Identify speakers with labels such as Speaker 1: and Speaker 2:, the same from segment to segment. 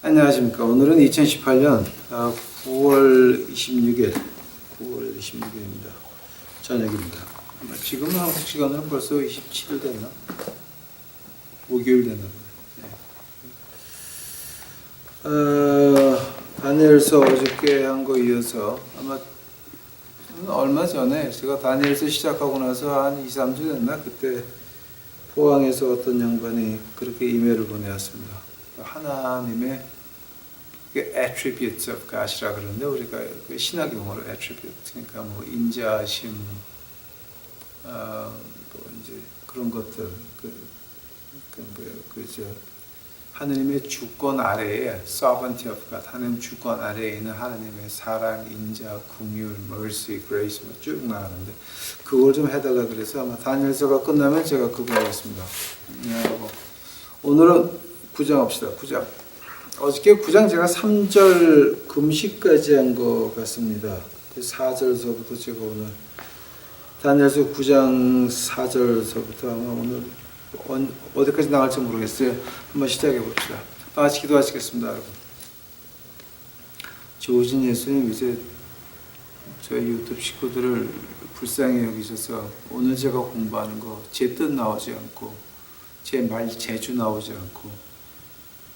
Speaker 1: 안녕하십니까. 오늘은 2018년 9월 26일입니다. 저녁입니다. 지금 한국 시간으로 벌써 27일 됐나? 5개월 됐나 보네. 다니엘서 어저께 한 거 이어서 아마 얼마 전에 제가 다니엘서 시작하고 나서 한 2, 3주 됐나? 그때 포항에서 어떤 양반이 그렇게 이메일을 보내왔습니다. 하나님의 attributes of God이라 그러는데 우리가 그 신학 용어로 attribute, 그러니까 뭐 인자심, 또 이제 그런 것들, 하나님의 주권 아래에 sovereignty of God, 하나님 주권 아래에 있는 하나님의 사랑, 인자, 긍휼, mercy, grace 뭐 쭉 나가는데 그걸 좀 해달라 그래서 아마 다니엘서가 끝나면 제가 그거 하겠습니다. 오늘은 9장 합시다. 9장. 어저께 9장 제가 3절 금식까지 한 것 같습니다. 4절서부터 제가 오늘 다니엘서 9장 4절서부터 아마 오늘 어디까지 나갈지 모르겠어요. 한번 시작해 봅시다. 다 같이 기도하시겠습니다, 여러분. 좋으신 예수님, 이제 저희 유튜브 식구들을 불쌍히 여기셔서 오늘 제가 공부하는 거 제 뜻 나오지 않고 제 말 재주 나오지 않고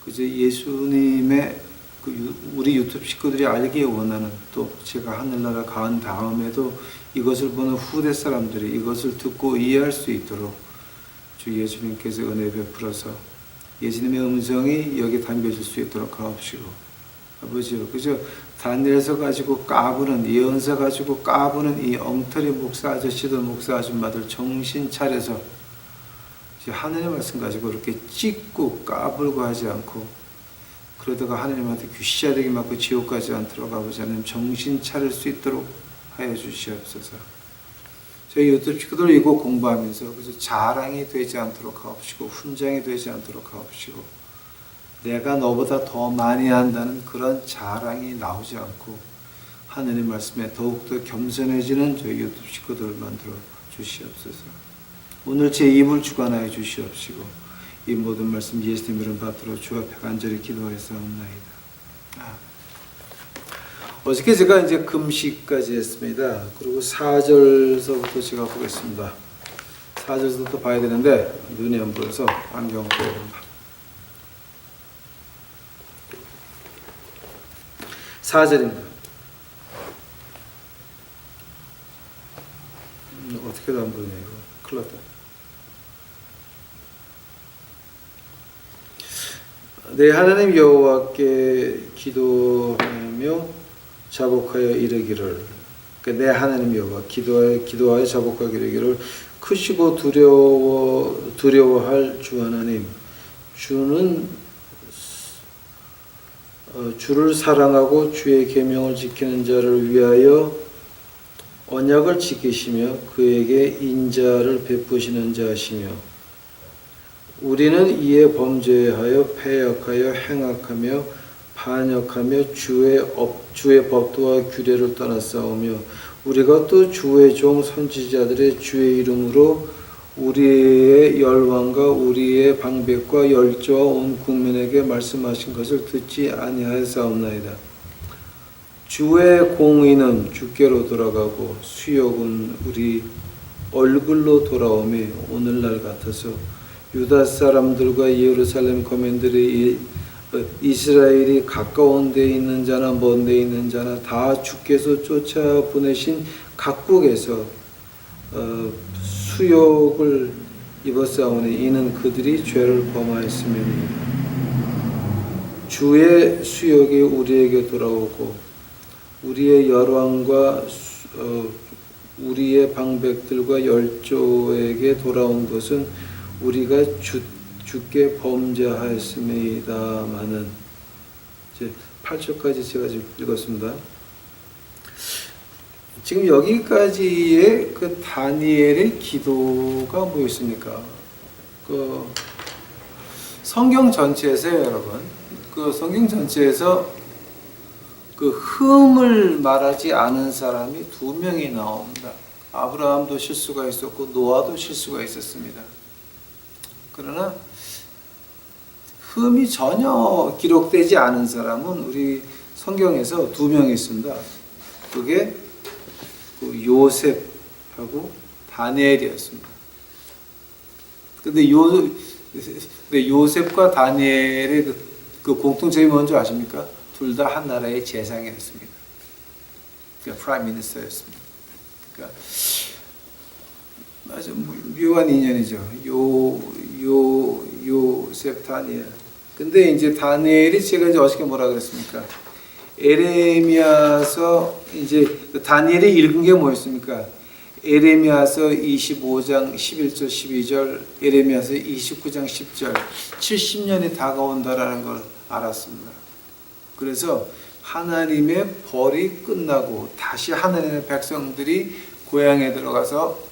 Speaker 1: 그저 예수님의 우리 유튜브 식구들이 알기에 원하는, 또 제가 하늘나라 간 다음에도 이것을 보는 후대 사람들이 이것을 듣고 이해할 수 있도록 주 예수님께서 은혜 베풀어서 예수님의 음성이 여기 담겨질 수 있도록 하옵시고, 아버지요, 그저 다니엘서 가지고 까부는, 예언서 가지고 까부는 이 엉터리 목사 아저씨들, 목사 아줌마들 정신 차려서 하나님의 말씀 가지고 이렇게 찢고 까불고 하지 않고, 그러다가 하나님한테 귀시자되게 맞고 지옥 가지 않도록 아버지 하나님 정신 차릴 수 있도록 하여 주시옵소서. 저희 유튜브 친구들 이거 공부하면서 그래서 자랑이 되지 않도록 하옵시고, 훈장이 되지 않도록 하옵시고, 내가 너보다 더 많이 한다는 그런 자랑이 나오지 않고 하나님의 말씀에 더욱더 겸손해지는 저희 유튜브 친구들을 만들어 주시옵소서. 오늘 제 입을 주관하여 주시옵시고 이 모든 말씀 예수님 이름 받들어 주 앞에 간절히 기도하였사옵나이다. 어저께 제가 이제 금식까지 했습니다. 그리고 4절서부터 제가 보겠습니다. 4절서부터 봐야 되는데 눈이 안 보여서 안경을 써야 된다. 4절입니다. 어떻게도 안 보이네 이거. 큰일 났다. 내 하나님 여호와께 기도하며 자복하여 이르기를, 그러니까 내 하나님 여호와 기도하여 자복하여 이르기를, 크시고 두려워할 주 하나님, 주를 사랑하고 주의 계명을 지키는 자를 위하여 언약을 지키시며 그에게 인자를 베푸시는 자시며, 우리는 이에 범죄하여 패역하여 행악하며 반역하며 주의 법도와 규례를 떠났사오며, 우리가 또 주의 종 선지자들의 주의 이름으로 우리의 열왕과 우리의 방백과 열조와 온 국민에게 말씀하신 것을 듣지 아니하였사옵나이다. 주의 공의는 주께로 돌아가고 수욕은 우리 얼굴로 돌아오며 오늘날 같아서 유다 사람들과 예루살렘 거민들이 이스라엘이 가까운 데 있는 자나 먼 데 있는 자나 다 주께서 쫓아 보내신 각국에서 수욕을 입었사오니 이는 그들이 죄를 범하였음이니이다. 주의 수욕이 우리에게 돌아오고 우리의 열왕과 우리의 방백들과 열조에게 돌아온 것은 우리가 주께 범죄하였음이다마는, 이제 8절까지 제가 지금 읽었습니다. 지금 여기까지의 그 다니엘의 기도가 뭐였습니까? 그 성경 전체에서요, 여러분. 그 성경 전체에서 그 흠을 말하지 않은 사람이 2명이 나옵니다. 아브라함도 실수가 있었고 노아도 실수가 있었습니다. 그러나 흠이 전혀 기록되지 않은 사람은 우리 성경에서 두 명 있습니다. 그게 그 요셉하고 다니엘이었습니다. 근데 요셉과 다니엘의 그 공통점이 뭔지 아십니까? 둘 다 한 나라의 재상이었습니다. 그러니까 프라임 미니스터였습니다. 그러니까 아주 묘한 인연이죠. 요셉 다니엘. 근데 이제 다니엘이 제가 이제 어저께 뭐라 그랬습니까? 에레미야서 이제 다니엘이 읽은 게 뭐였습니까? 에레미야서 25장 11절 12절, 에레미야서 29장 10절, 70년이 다가온다라는 걸 알았습니다. 그래서 하나님의 벌이 끝나고 다시 하나님의 백성들이 고향에 들어가서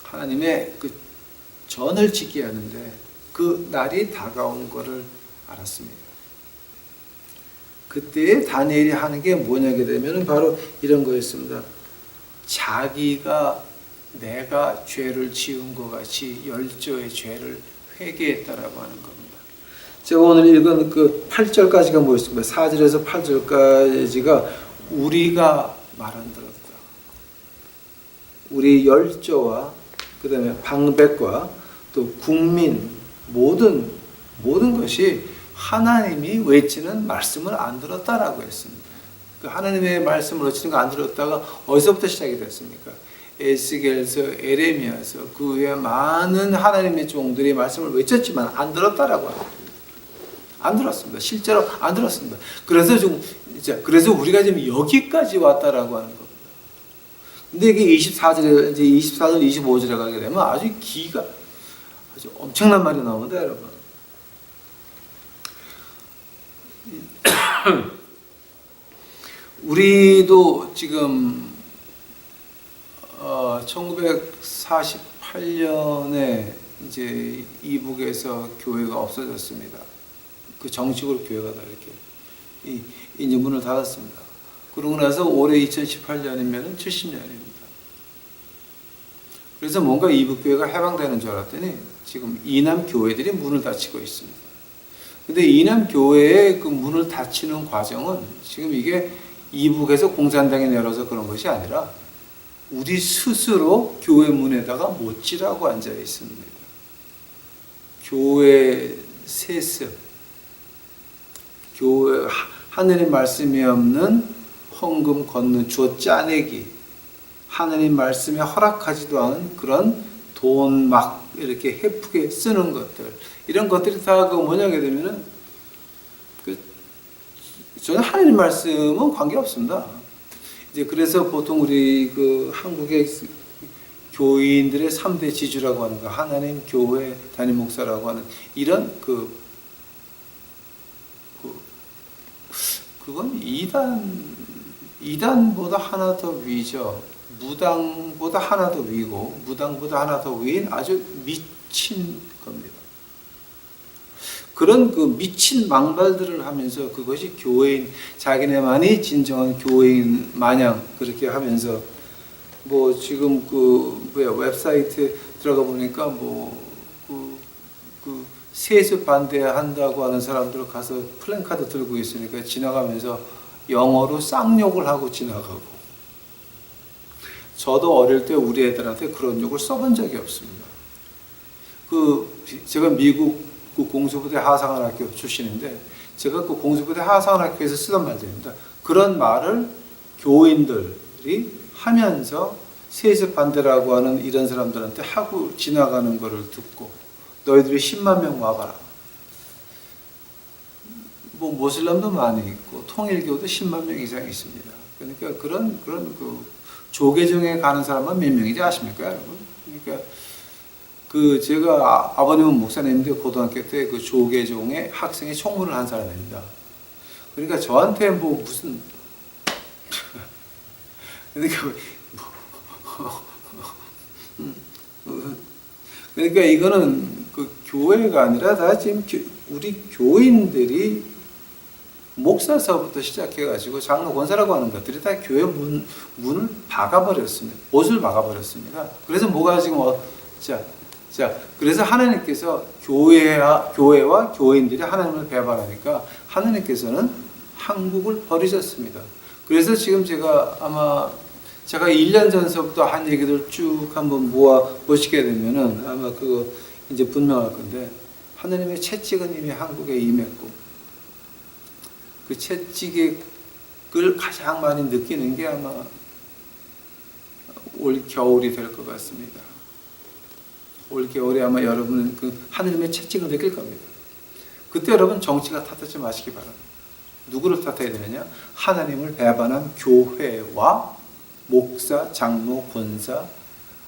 Speaker 1: 하나님의 그 전을 지켜야 하는데 그 날이 다가온 것을 알았습니다. 그때 다니엘이 하는 게 뭐냐게 되면 바로 이런 거였습니다. 자기가 내가 죄를 지은 것 같이 열조의 죄를 회개했다라고 하는 겁니다. 제가 오늘 읽은 그 8절까지가 뭐였습니까? 4절에서 8절까지가 우리가 말 안 들었다. 우리 열조와 그 다음에 방백과 또 국민 모든 것이 하나님이 외치는 말씀을 안 들었다라고 했습니다. 그 하나님의 말씀을 외치는 거 안 들었다가 어디서부터 시작이 됐습니까? 에스겔서, 에레미야서 그 외에 많은 하나님의 종들이 말씀을 외쳤지만 안 들었다라고 합니다. 안 들었습니다. 실제로 안 들었습니다. 그래서 우리가 지금 여기까지 왔다라고 하는 겁니다. 근데 이게 24절, 25절에 가게 되면 아주 엄청난 말이 나옵니다, 여러분. 우리도 지금 1948년에 이제 이북에서 교회가 없어졌습니다. 그 정식으로 교회가 다 이렇게 이제 문을 닫았습니다. 그러고 나서 올해 2018년이면 70년입니다. 그래서 뭔가 이북 교회가 해방되는 줄 알았더니 지금 이남 교회들이 문을 닫히고 있습니다. 근데 이남 교회의 그 문을 닫히는 과정은 지금 이게 이북에서 공산당이 내려서 그런 것이 아니라 우리 스스로 교회 문에다가 못지라고 앉아 있습니다. 교회 세습, 교회 하느님 말씀이 없는 헌금 걷는 주어 짜내기, 하느님 말씀에 허락하지도 않은 그런 돈 막 이렇게 헤프게 쓰는 것들, 이런 것들이 다 그 뭐냐게 되면은 저는 하나님 말씀은 관계 없습니다. 이제 그래서 보통 우리 그 한국의 교인들의 3대 지주라고 하는 거, 하나님, 교회, 담임 목사라고 하는 이런 그건 이단보다 하나 더 위죠. 무당보다 하나 더 위고 무당보다 하나 더 위인 아주 미친 겁니다. 그런 그 미친 망발들을 하면서 그것이 교회인, 자기네만이 진정한 교회인 마냥 그렇게 하면서 뭐 지금 웹사이트에 들어가 보니까 그 세습 반대한다고 하는 사람들 가서 플랜카드 들고 있으니까 지나가면서 영어로 쌍욕을 하고 지나가고, 저도 어릴 때 우리 애들한테 그런 욕을 써본 적이 없습니다. 제가 미국 그 공수부대 하상관학교 출신인데 제가 그 공수부대 하상관학교에서 쓰던 말들입니다. 그런 말을 교인들이 하면서 세습 반대라고 하는 이런 사람들한테 하고 지나가는 것을 듣고, 너희들이 10만 명 와봐라. 뭐 모슬람도 많이 있고 통일교도 10만 명 이상 있습니다. 그러니까 그런 그 조계종에 가는 사람은 몇 명인지 아십니까, 여러분? 그러니까 제가 아버님은 목사님인데 고등학교 때 그 조계종의 학생의 총무를 한 사람입니다. 그러니까 저한테 뭐 무슨 그러니까 이거는 그 교회가 아니라 다 지금 우리 교인들이 목사서부터 시작해가지고 장로 권사라고 하는 것들이 다 교회 문을 박아버렸습니다. 못을 박아버렸습니다. 그래서 뭐가 지금 자, 그래서 하나님께서 교회와 교인들이 하나님을 배반하니까 하나님께서는 한국을 버리셨습니다. 그래서 지금 제가 1년 전서부터 한 얘기들 쭉 한번 모아 보시게 되면은 아마 그거 이제 분명할 건데, 하나님의 채찍은 이미 한국에 임했고, 그 채찍을 가장 많이 느끼는 게 아마 올 겨울이 될 것 같습니다. 올 겨울에 아마 여러분은 그 하나님의 채찍을 느낄 겁니다. 그때 여러분 정치가 탓하지 마시기 바랍니다. 누구를 탓해야 되느냐? 하나님을 배반한 교회와 목사, 장로, 권사,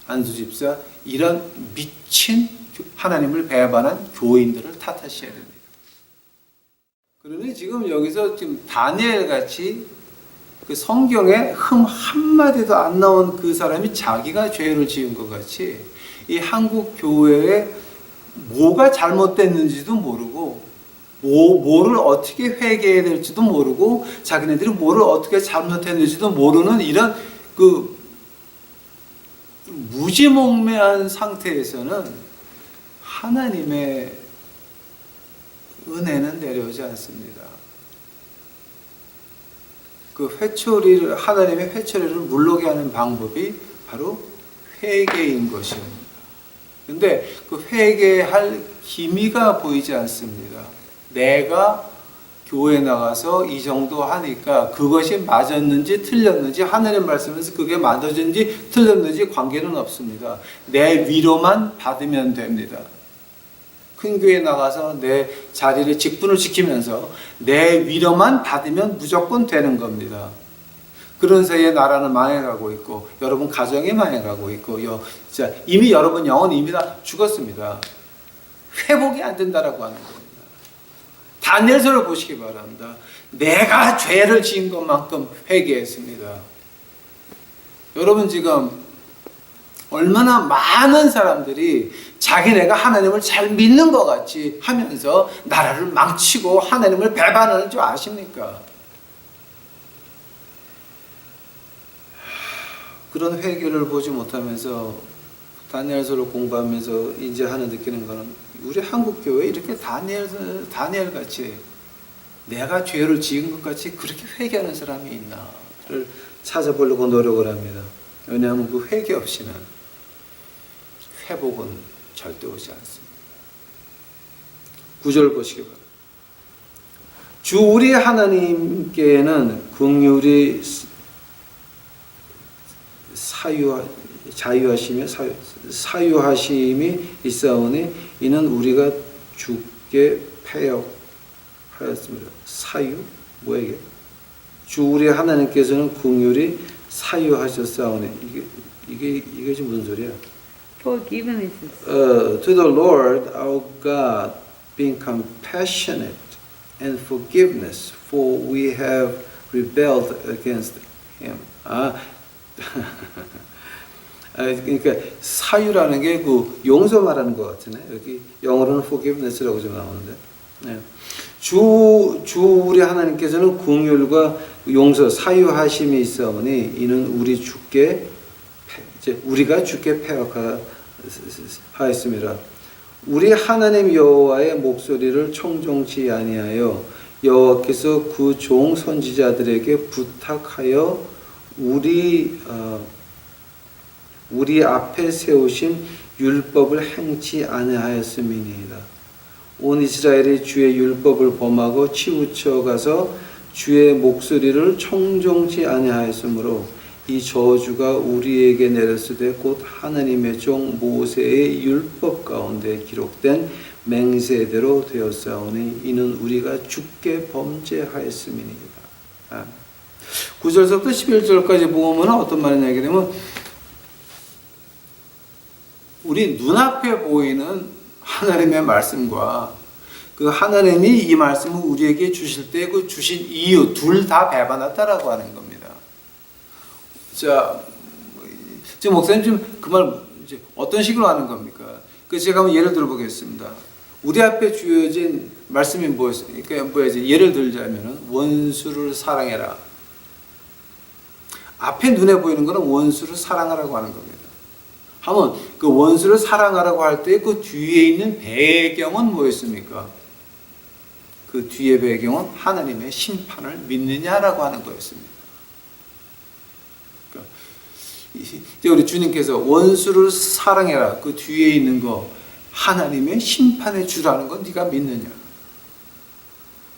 Speaker 1: 안수집사, 이런 미친 하나님을 배반한 교인들을 탓하셔야 됩니다. 그러니 지금 여기서 지금 다니엘 같이 그 성경에 흠 한마디도 안 나온 그 사람이 자기가 죄를 지은 것 같이 이 한국 교회에 뭐가 잘못됐는지도 모르고 뭐를 어떻게 회개해야 될지도 모르고 자기네들이 뭐를 어떻게 잘못했는지도 모르는 이런 그 무지몽매한 상태에서는 하나님의 은혜는 내려오지 않습니다. 그 하나님의 회초리를 물르게 하는 방법이 바로 회개인 것입니다. 근데 그 회개할 기미가 보이지 않습니다. 내가 교회 나가서 이 정도 하니까 그것이 맞았는지 틀렸는지, 하나님 말씀에서 그게 맞았는지 틀렸는지 관계는 없습니다. 내 위로만 받으면 됩니다. 큰 교회 나가서 내 자리를 직분을 지키면서 내 위로만 받으면 무조건 되는 겁니다. 그런 사이에 나라는 망해가고 있고, 여러분 가정이 망해가고 있고, 이미 여러분 영혼 이미 다 죽었습니다. 회복이 안 된다라고 하는 겁니다. 다니엘서를 보시기 바랍니다. 내가 죄를 지은 것만큼 회개했습니다. 여러분 지금 얼마나 많은 사람들이 자기네가 하나님을 잘 믿는 것 같이 하면서 나라를 망치고 하나님을 배반하는 줄 아십니까? 그런 회개를 보지 못하면서 다니엘서를 공부하면서 이제 느끼는 거는, 우리 한국 교회 이렇게 다니엘 같이 내가 죄를 지은 것 같이 그렇게 회개하는 사람이 있나를 찾아보려고 노력을 합니다. 왜냐하면 그 회개 없이는 회복은 절대 오지 않습니다. 9절 보시기 바랍니다. 주 우리 하나님께는 긍휼이 자유하시며 사유하심이 있사오니 이는 우리가 주께 패역하였습니다. 사유? 뭐야 이게? 주 우리 하나님께서는 긍휼이 사유하셨사오니 이게 지금 무슨 소리야?
Speaker 2: Forgiveness.
Speaker 1: To the Lord our God being compassionate and forgiveness, for we have rebelled against Him. 그러니까 사유라는 게 그 용서 말하는 것 같으네. 여기 영어로는 forgiveness라고 좀 나오는데. 네. 주 우리 하나님께서는 긍휼과 용서, 사유하심이 있사오니 이는 우리가 주께 패역하였습니다. 우리 하나님 여호와의 목소리를 청종치 아니하여 여호와께서 그 종 선지자들에게 부탁하여 우리 앞에 세우신 율법을 행치 아니하였음이니이다. 온 이스라엘이 주의 율법을 범하고 치우쳐 가서 주의 목소리를 청종치 아니하였으므로 이 저주가 우리에게 내렸으되 곧 하나님의 종 모세의 율법 가운데 기록된 맹세대로 되었사오니 이는 우리가 주께 범죄하였음이니이다. 9절부터 11절까지 보면 어떤 말이 나냐면, 우리 눈앞에 보이는 하나님의 말씀과 그 하나님이 이 말씀을 우리에게 주실 때 그 주신 이유 둘 다 배반했다라고 하는 겁니다. 자, 지금 목사님 지금 그 말 어떤 식으로 하는 겁니까? 그 제가 한번 예를 들어 보겠습니다. 우리 앞에 주어진 말씀이 뭐였습니까? 예를 들자면은 원수를 사랑해라. 앞에 눈에 보이는 것은 원수를 사랑하라고 하는 겁니다. 하면 그 원수를 사랑하라고 할 때 그 뒤에 있는 배경은 뭐였습니까? 그 뒤의 배경은 하나님의 심판을 믿느냐라고 하는 거였습니다. 그러니까 이제 우리 주님께서 원수를 사랑해라 그 뒤에 있는 거 하나님의 심판의 주라는 건 네가 믿느냐?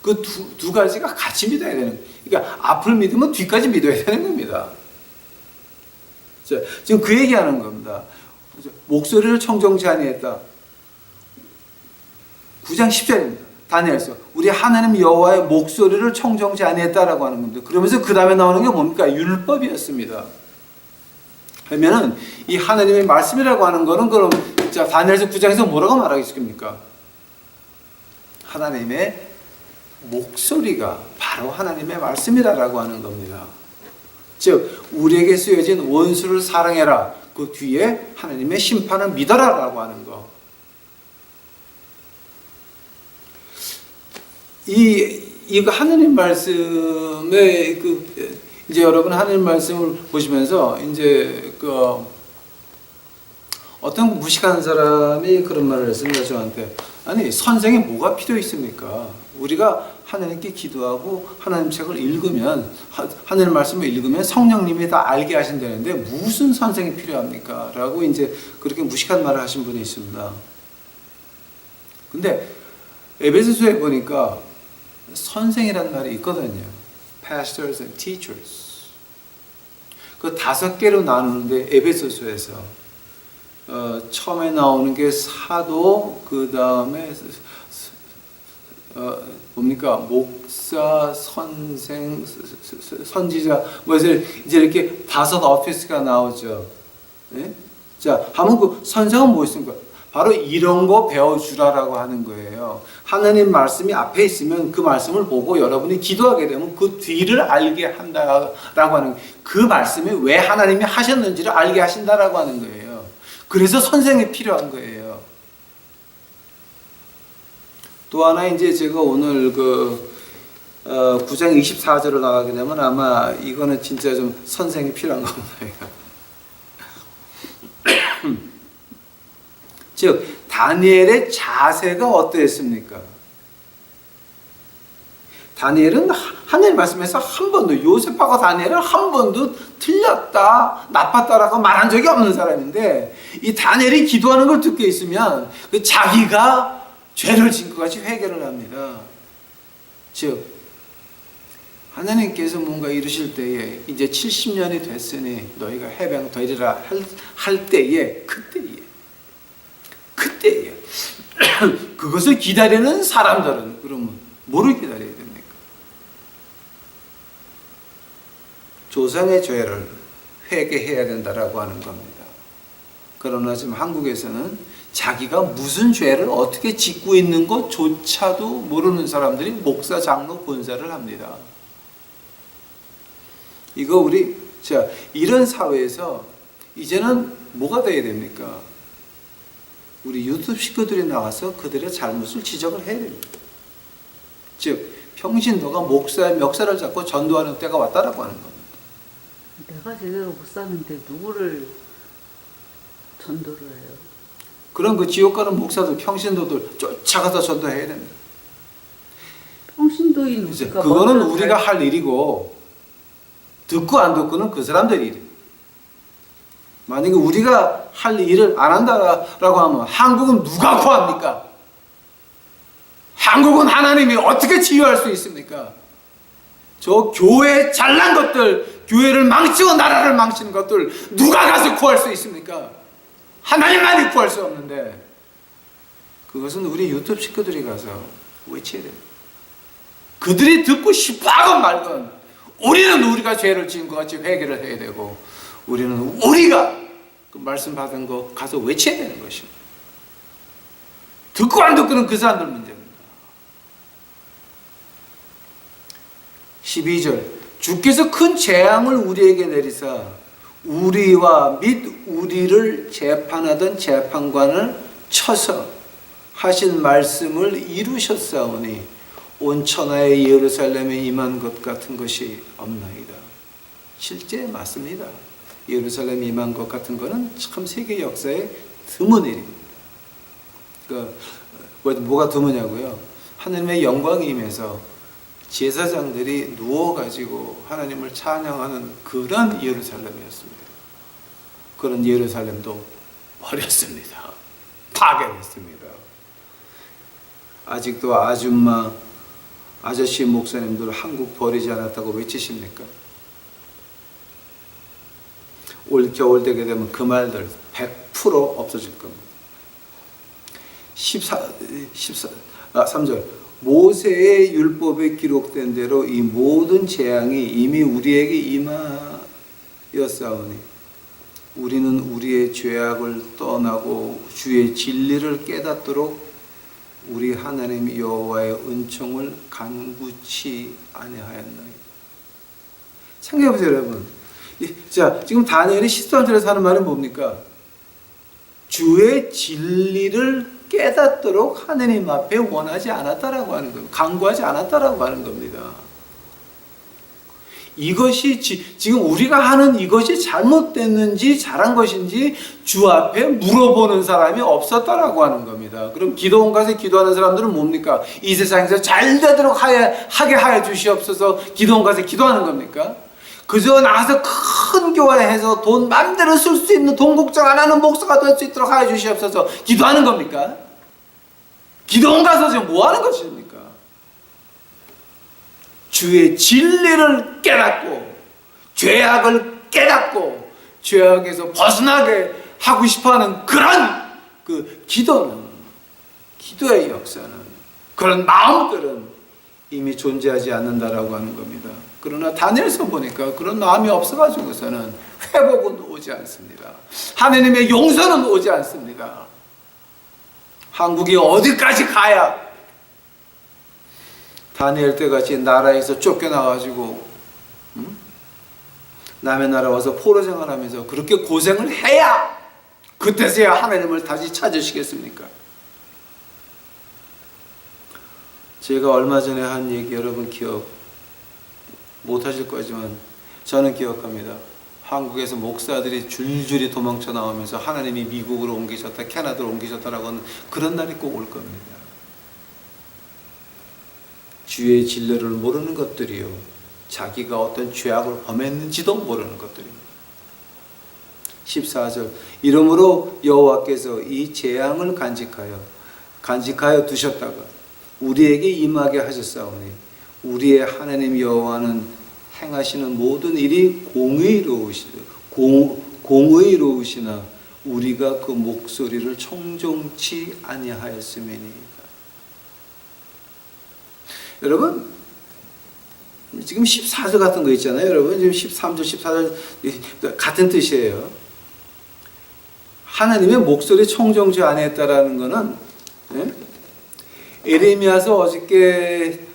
Speaker 1: 그 두 가지가 같이 믿어야 되는 거예요. 그러니까 앞을 믿으면 뒤까지 믿어야 되는 겁니다. 자, 지금 그 얘기하는 겁니다. 목소리를 청정치 아니했다. 9장 10절입니다. 다니엘서 우리 하나님 여호와의 목소리를 청정치 아니했다라고 하는 겁니다. 그러면서 그 다음에 나오는 게 뭡니까? 율법이었습니다. 그러면은 이 하나님의 말씀이라고 하는 거는 그럼 자 다니엘서 9장에서 뭐라고 말하겠습니까? 하나님의 목소리가 바로 하나님의 말씀이라고 하는 겁니다. 즉 우리에게 쓰여진 원수를 사랑해라 그 뒤에 하나님의 심판을 믿어라라고 하는 거. 이거 하나님 말씀에 이제 여러분 하나님 말씀을 보시면서 이제 어떤 무식한 사람이 그런 말을 했습니다. 저한테. 아니 선생이 뭐가 필요 있습니까? 우리가 하나님께 기도하고 하나님 책을 읽으면 하나님 말씀을 읽으면 성령님이 다 알게 하신다는데 무슨 선생이 필요합니까? 라고 이제 그렇게 무식한 말을 하신 분이 있습니다. 근데 에베소서에 보니까 선생이라는 말이 있거든요. Pastors and teachers. 그 5개로 나누는데 에베소서에서 처음에 나오는 게 사도, 그 다음에 뭡니까? 목사, 선생, 선지자, 이제 이렇게 5 오피스가 나오죠. 네? 자, 하면 그 선생은 무엇입니까? 바로 이런 거 배워주라라고 하는 거예요. 하나님 말씀이 앞에 있으면 그 말씀을 보고 여러분이 기도하게 되면 그 뒤를 알게 한다라고 하는 그 말씀이 왜 하나님이 하셨는지를 알게 하신다라고 하는 거예요. 그래서 선생이 필요한 거예요. 또 하나 이제 제가 오늘 9장 24절을 나가게 되면 아마 이거는 진짜 좀 선생이 필요한 겁니다. 즉 다니엘의 자세가 어떠했습니까? 다니엘은 하나님 말씀에서 한 번도 요셉하고 다니엘은 한 번도 틀렸다 나빴다라고 말한 적이 없는 사람인데 이 다니엘이 기도하는 걸 듣고 있으면 자기가 죄를 진 것 같이 회개를 합니다. 즉 하나님께서 뭔가 이루실 때에 이제 70년이 됐으니 너희가 해방되리라 할 때에 그때에 그것을 기다리는 사람들은 그러면 뭐를 기다려야 됩니까? 조상의 죄를 회개해야 된다라고 하는 겁니다. 그러나 지금 한국에서는 자기가 무슨 죄를 어떻게 짓고 있는 것조차도 모르는 사람들이 목사, 장로, 권사를 합니다. 이거 이런 사회에서 이제는 뭐가 돼야 됩니까? 우리 유튜브 식구들이 나와서 그들의 잘못을 지적을 해야 됩니다. 즉 평신도가 목사의 멱살을 잡고 전도하는 때가 왔다라고 하는 겁니다.
Speaker 2: 내가 제대로 못 사는데 누구를 전도를 해요?
Speaker 1: 그럼 그 지옥 가는 목사들, 평신도들 쫓아가서 전도해야 됩니다.
Speaker 2: 평신도인 우리가
Speaker 1: 그거는 우리가 할 일이고 듣고 안 듣고는 그 사람들 일이에요. 만약에 우리가 할 일을 안 한다라고 하면 한국은 누가 구합니까? 한국은 하나님이 어떻게 치유할 수 있습니까? 저 교회 잘난 것들, 교회를 망치고 나라를 망치는 것들 누가 가서 구할 수 있습니까? 하나님만이 구할 수 없는데 그것은 우리 유튜브 식구들이 가서 외쳐야 돼요. 그들이 듣고 싶어하건 말건 우리는 우리가 죄를 지은 것 같이 회개를 해야 되고 우리는 우리가 그 말씀 받은 거 가서 외쳐야 되는 것입니다. 듣고 안 듣고는 그 사람들 문제입니다. 12절 주께서 큰 재앙을 우리에게 내리사 우리와 및 우리를 재판하던 재판관을 쳐서 하신 말씀을 이루셨사오니 온 천하의 예루살렘에 임한 것 같은 것이 없나이다. 실제 맞습니다. 예루살렘 임한 것 같은 거는 참 세계 역사에 드문 일입니다. 그러니까 뭐가 드무냐고요? 하나님의 영광이 임해서 제사장들이 누워가지고 하나님을 찬양하는 그런 예루살렘이었습니다. 그런 예루살렘도 버렸습니다. 파괴됐습니다. 아직도 아저씨 목사님들 한국 버리지 않았다고 외치십니까? 올 겨울 되게 되면 그 말들 100% 없어질 겁니다. 3절 모세의 율법에 기록된 대로 이 모든 재앙이 이미 우리에게 임하였사오니 우리는 우리의 죄악을 떠나고 주의 진리를 깨닫도록 우리 하나님 여호와의 은총을 간구치 아니하였나이다. 생각해보세요, 여러분. 자, 지금 다니엘이 13절에서 하는 말은 뭡니까? 주의 진리를 깨닫도록 하느님 앞에 원하지 않았다라고 하는 겁니다. 간구하지 않았다라고 하는 겁니다. 이것이 지금 우리가 하는 이것이 잘못됐는지 잘한 것인지 주 앞에 물어보는 사람이 없었다라고 하는 겁니다. 그럼 기도원 가서 기도하는 사람들은 뭡니까? 이 세상에서 잘 되도록 하게 하여 주시옵소서 기도원 가서 기도하는 겁니까? 그저 나가서 큰 교회에서 돈 마음대로 쓸 수 있는 돈 걱정 안 하는 목사가 될 수 있도록 하여 주시옵소서 기도하는 겁니까? 기도원 가서 지금 뭐 하는 것입니까? 주의 진리를 깨닫고 죄악을 깨닫고 죄악에서 벗어나게 하고 싶어하는 그런 그 기도의 역사는 그런 마음들은 이미 존재하지 않는다라고 하는 겁니다. 그러나 다니엘서 보니까 그런 마음이 없어가지고서는 회복은 오지 않습니다. 하나님의 용서는 오지 않습니다. 한국이 어디까지 가야 다니엘 때같이 나라에서 쫓겨나가지고 남의 나라 와서 포로 생활하면서 그렇게 고생을 해야 그때서야 하나님을 다시 찾으시겠습니까? 제가 얼마 전에 한 얘기 여러분 기억 못하실 거지만 저는 기억합니다. 한국에서 목사들이 줄줄이 도망쳐 나오면서 하나님이 미국으로 옮기셨다 캐나다로 옮기셨다라고 하는 그런 날이 꼭 올 겁니다. 주의 진리를 모르는 것들이요 자기가 어떤 죄악을 범했는지도 모르는 것들입니다. 14절 이러므로 여호와께서 이 재앙을 간직하여 두셨다가 우리에게 임하게 하셨사오니 우리의 하나님 여호와는 행하시는 모든 일이 공의로우시나 우리가 그 목소리를 청종치 아니하였음이니이다. 여러분 지금 14절 같은 거 있잖아요. 여러분 지금 13절 14절 같은 뜻이에요. 하나님의 목소리 청정지 아니했다라는 거는 에레미야서 어저께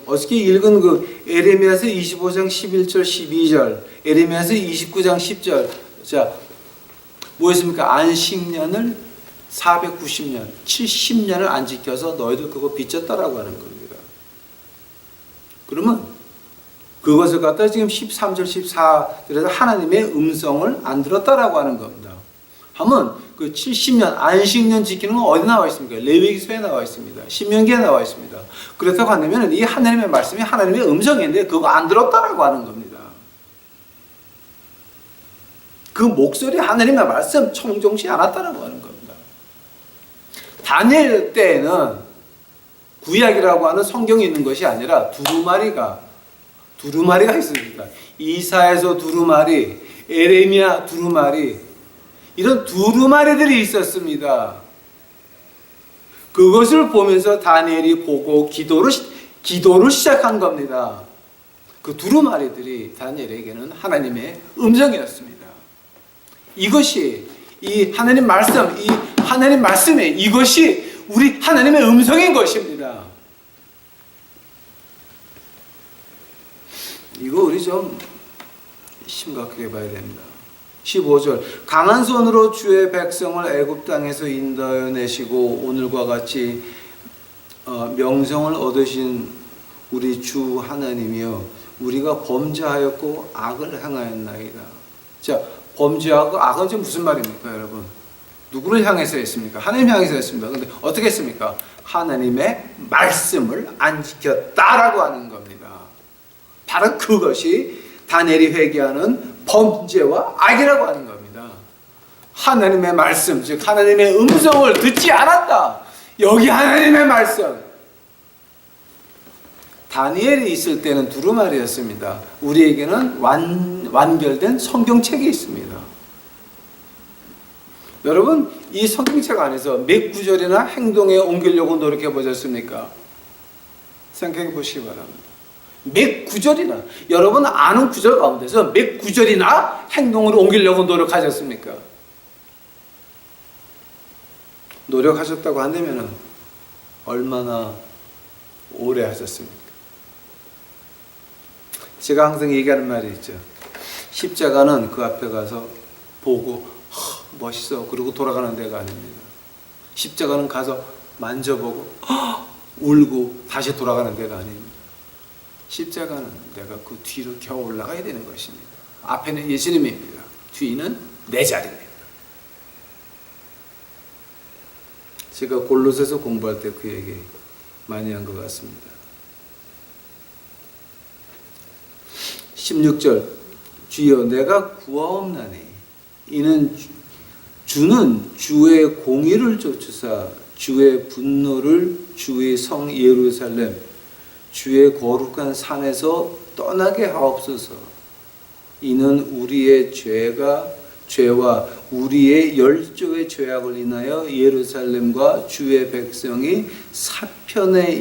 Speaker 1: 어저께 읽은 그 에레미야서 25장 11절 12절 에레미야서 29장 10절 자 뭐였습니까? 안식년을 490년 70년을 안 지켜서 너희들 그거 빚졌다라고 하는 겁니다. 그러면 그것을 갖다 지금 13절 14절에서 하나님의 음성을 안 들었다라고 하는 겁니다. 하면 그 70년 안식년 지키는 건 어디 나와 있습니까? 레위기서에 나와 있습니다. 신명기에 나와 있습니다. 그렇다고 한다면 이 하나님의 말씀이 하나님의 음성인데 그거 안 들었다라고 하는 겁니다. 그 목소리 하나님의 말씀 청종치 않았다라고 하는 겁니다. 다니엘 때에는 구약이라고 하는 성경이 있는 것이 아니라 두루마리가 있습니다. 이사에서 두루마리, 에레미야 두루마리 이런 두루마리들이 있었습니다. 그것을 보면서 다니엘이 보고 기도를 시작한 겁니다. 그 두루마리들이 다니엘에게는 하나님의 음성이었습니다. 이것이 이 하나님 말씀에 이것이 우리 하나님의 음성인 것입니다. 이거 우리 좀 심각하게 봐야 됩니다. 15절 강한 손으로 주의 백성을 애굽 땅에서 인도하여 내시고 오늘과 같이 명성을 얻으신 우리 주 하나님이여 우리가 범죄하였고 악을 행하였나이다. 자, 범죄하고 악은 지금 무슨 말입니까, 여러분? 누구를 향해서 했습니까? 하나님 향해서 했습니다. 근데 어떻게 했습니까? 하나님의 말씀을 안 지켰다라고 하는 겁니다. 바로 그것이 다니엘이 회개하는 범죄와 악이라고 하는 겁니다. 하나님의 말씀, 즉 하나님의 음성을 듣지 않았다. 여기 하나님의 말씀. 다니엘이 있을 때는 두루마리였습니다. 우리에게는 완결된 성경책이 있습니다. 여러분, 이 성경책 안에서 몇 구절이나 행동에 옮기려고 노력해 보셨습니까? 생각해 보시기 바랍니다. 몇 구절이나, 여러분 아는 구절 가운데서 몇 구절이나 행동으로 옮기려고 노력하셨습니까? 노력하셨다고 한다면 얼마나 오래 하셨습니까? 제가 항상 얘기하는 말이 있죠. 십자가는 그 앞에 가서 보고 멋있어 그러고 돌아가는 데가 아닙니다. 십자가는 가서 만져보고 울고 다시 돌아가는 데가 아닙니다. 십자가는 내가 그 뒤로 겨우 올라가야 되는 것입니다. 앞에는 예수님입니다. 뒤는 내 자리입니다. 제가 골로새서 공부할 때 그 얘기 많이 한 것 같습니다. 16절 주여 내가 구하옵나니 이는 주는 주의 공의를 쫓으사 주의 분노를 주의 성 예루살렘 주의 거룩한 산에서 떠나게 하옵소서. 이는 우리의 죄와 우리의 열조의 죄악을 인하여 예루살렘과 주의 백성이 사면에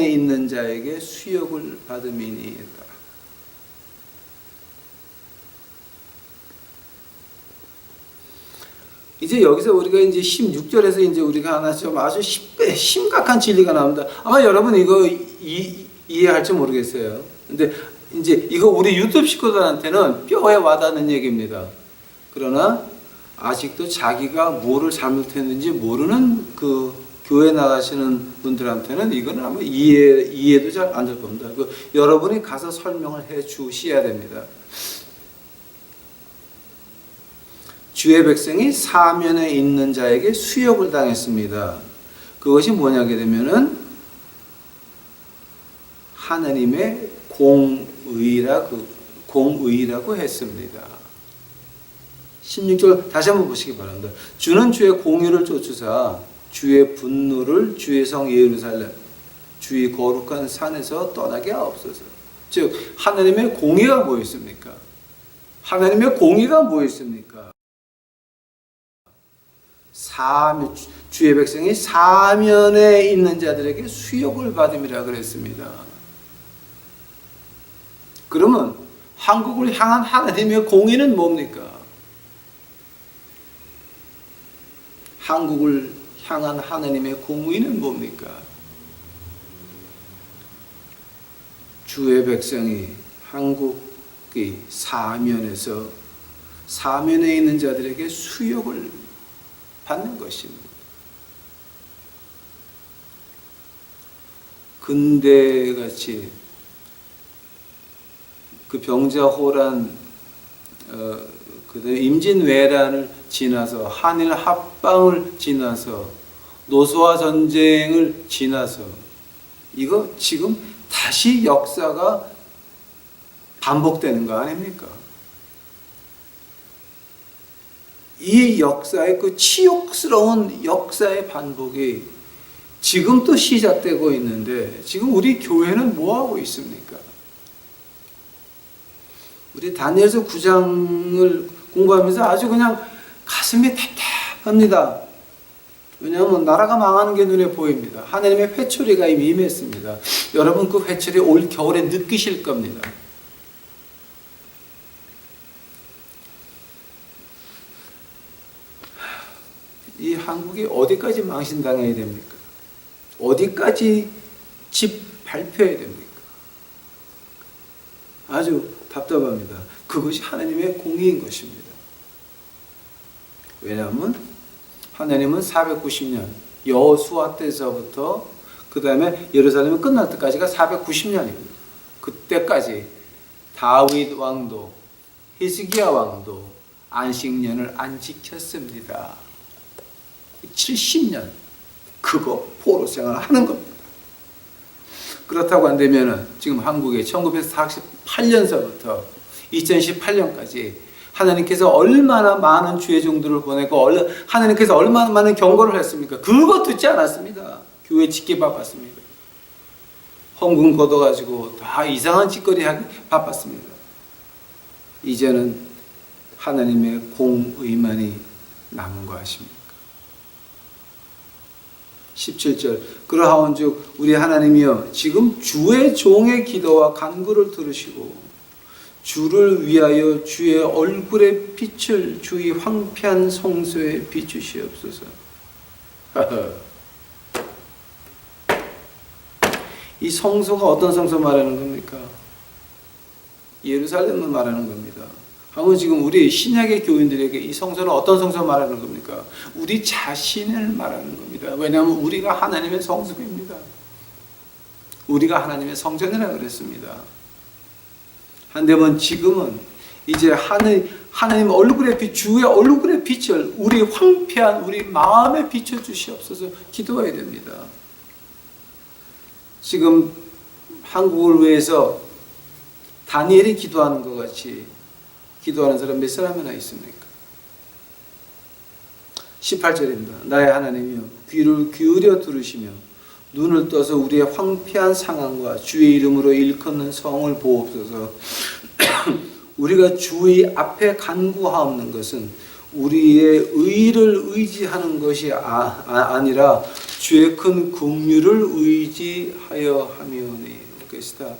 Speaker 1: 있는 자에게 수욕을 받음이니이다. 이제 여기서 우리가 이제 16절에서 이제 우리가 하나 좀 아주 심각한 진리가 나옵니다. 아마 여러분 이거 이해할지 모르겠어요. 근데 이제 이거 우리 유튜브 식구들한테는 뼈에 와닿는 얘기입니다. 그러나 아직도 자기가 뭐를 잘못했는지 모르는 그 교회 나가시는 분들한테는 이거는 아마 이해도 잘 안 될 겁니다. 여러분이 가서 설명을 해 주셔야 됩니다. 주의 백성이 사면에 있는 자에게 수욕을 당했습니다. 그것이 뭐냐게 되면은 하나님의 공의라고 했습니다. 16절 다시 한번 보시기 바랍니다. 주는 주의 공의를 쫓으사 주의 분노를 주의 성 예루살렘 주의 거룩한 산에서 떠나게 하옵소서. 즉 하나님의 공의가 뭐였습니까? 하나님의 공의가 뭐였습니까? 주의 백성이 사면에 있는 자들에게 수욕을 받음이라 그랬습니다. 그러면 한국을 향한 하나님의 공의는 뭡니까? 한국을 향한 하나님의 공의는 뭡니까? 주의 백성이 한국의 사면에 있는 자들에게 수욕을 받는 것입니다. 근대같이 그 병자호란, 그다음에 임진왜란을 지나서 한일 합방을 지나서 노소화 전쟁을 지나서 이거 지금 다시 역사가 반복되는 거 아닙니까? 이 역사의 그 치욕스러운 역사의 반복이 지금 또 시작되고 있는데 지금 우리 교회는 뭐 하고 있습니까? 우리 다니엘서 9장을 공부하면서 아주 그냥 가슴이 답답합니다. 왜냐하면 나라가 망하는 게 눈에 보입니다. 하나님의 회초리가 이미 임했습니다. 여러분 그 회초리 올 겨울에 느끼실 겁니다. 이 한국이 어디까지 망신당해야 됩니까? 어디까지 집 발표해야 됩니까? 아주 답답합니다. 그것이 하나님의 공의인 것입니다. 왜냐하면 하나님은 490년 여호수아 때서부터 그 그 다음에 예루살렘이 끝날 때까지가 490년입니다. 그때까지 다윗 왕도 히스기야 왕도 안식년을 안 지켰습니다. 70년 그거 포로 생활을 하는 겁니다. 그렇다고 한다면 지금 한국에 1948년서부터 2018년까지 하나님께서 얼마나 많은 주의 종들을 보내고 하나님께서 얼마나 많은 경고를 했습니까? 그거 듣지 않았습니다. 교회 짓기 바빴습니다. 헌금 걷어가지고 다 이상한 짓거리 하기 바빴습니다. 이제는 하나님의 공의만이 남은 거 아십니까? 17절 그러하온즉 우리 하나님이여 지금 주의 종의 기도와 간구를 들으시고 주를 위하여 주의 얼굴의 빛을 주의 황폐한 성소에 비추시옵소서. 이 성소가 어떤 성소 말하는 겁니까? 예루살렘을 말하는 겁니다. 하고 지금 우리 신약의 교인들에게 이 성소는 어떤 성소 말하는 겁니까? 우리 자신을 말하는 겁니다. 왜냐하면 우리가 하나님의 성소입니다. 우리가 하나님의 성전이라 그랬습니다. 한데면 지금은 이제 하나님 얼굴의 빛, 주의 얼굴의 빛을 우리 황폐한 우리 마음에 비춰주시옵소서 기도해야 됩니다. 지금 한국을 위해서 다니엘이 기도하는 것 같이 기도하는 사람 몇 사람이나 있습니까? 18절입니다. 나의 하나님이여 귀를 기울여 들으시며 눈을 떠서 우리의 황폐한 상황과 주의 이름으로 일컫는 성을 보옵소서. 우리가 주의 앞에 간구하옵는 것은 우리의 의를 의지하는 것이 아니라 주의 큰 긍휼을 의지하여 하며니 것이다.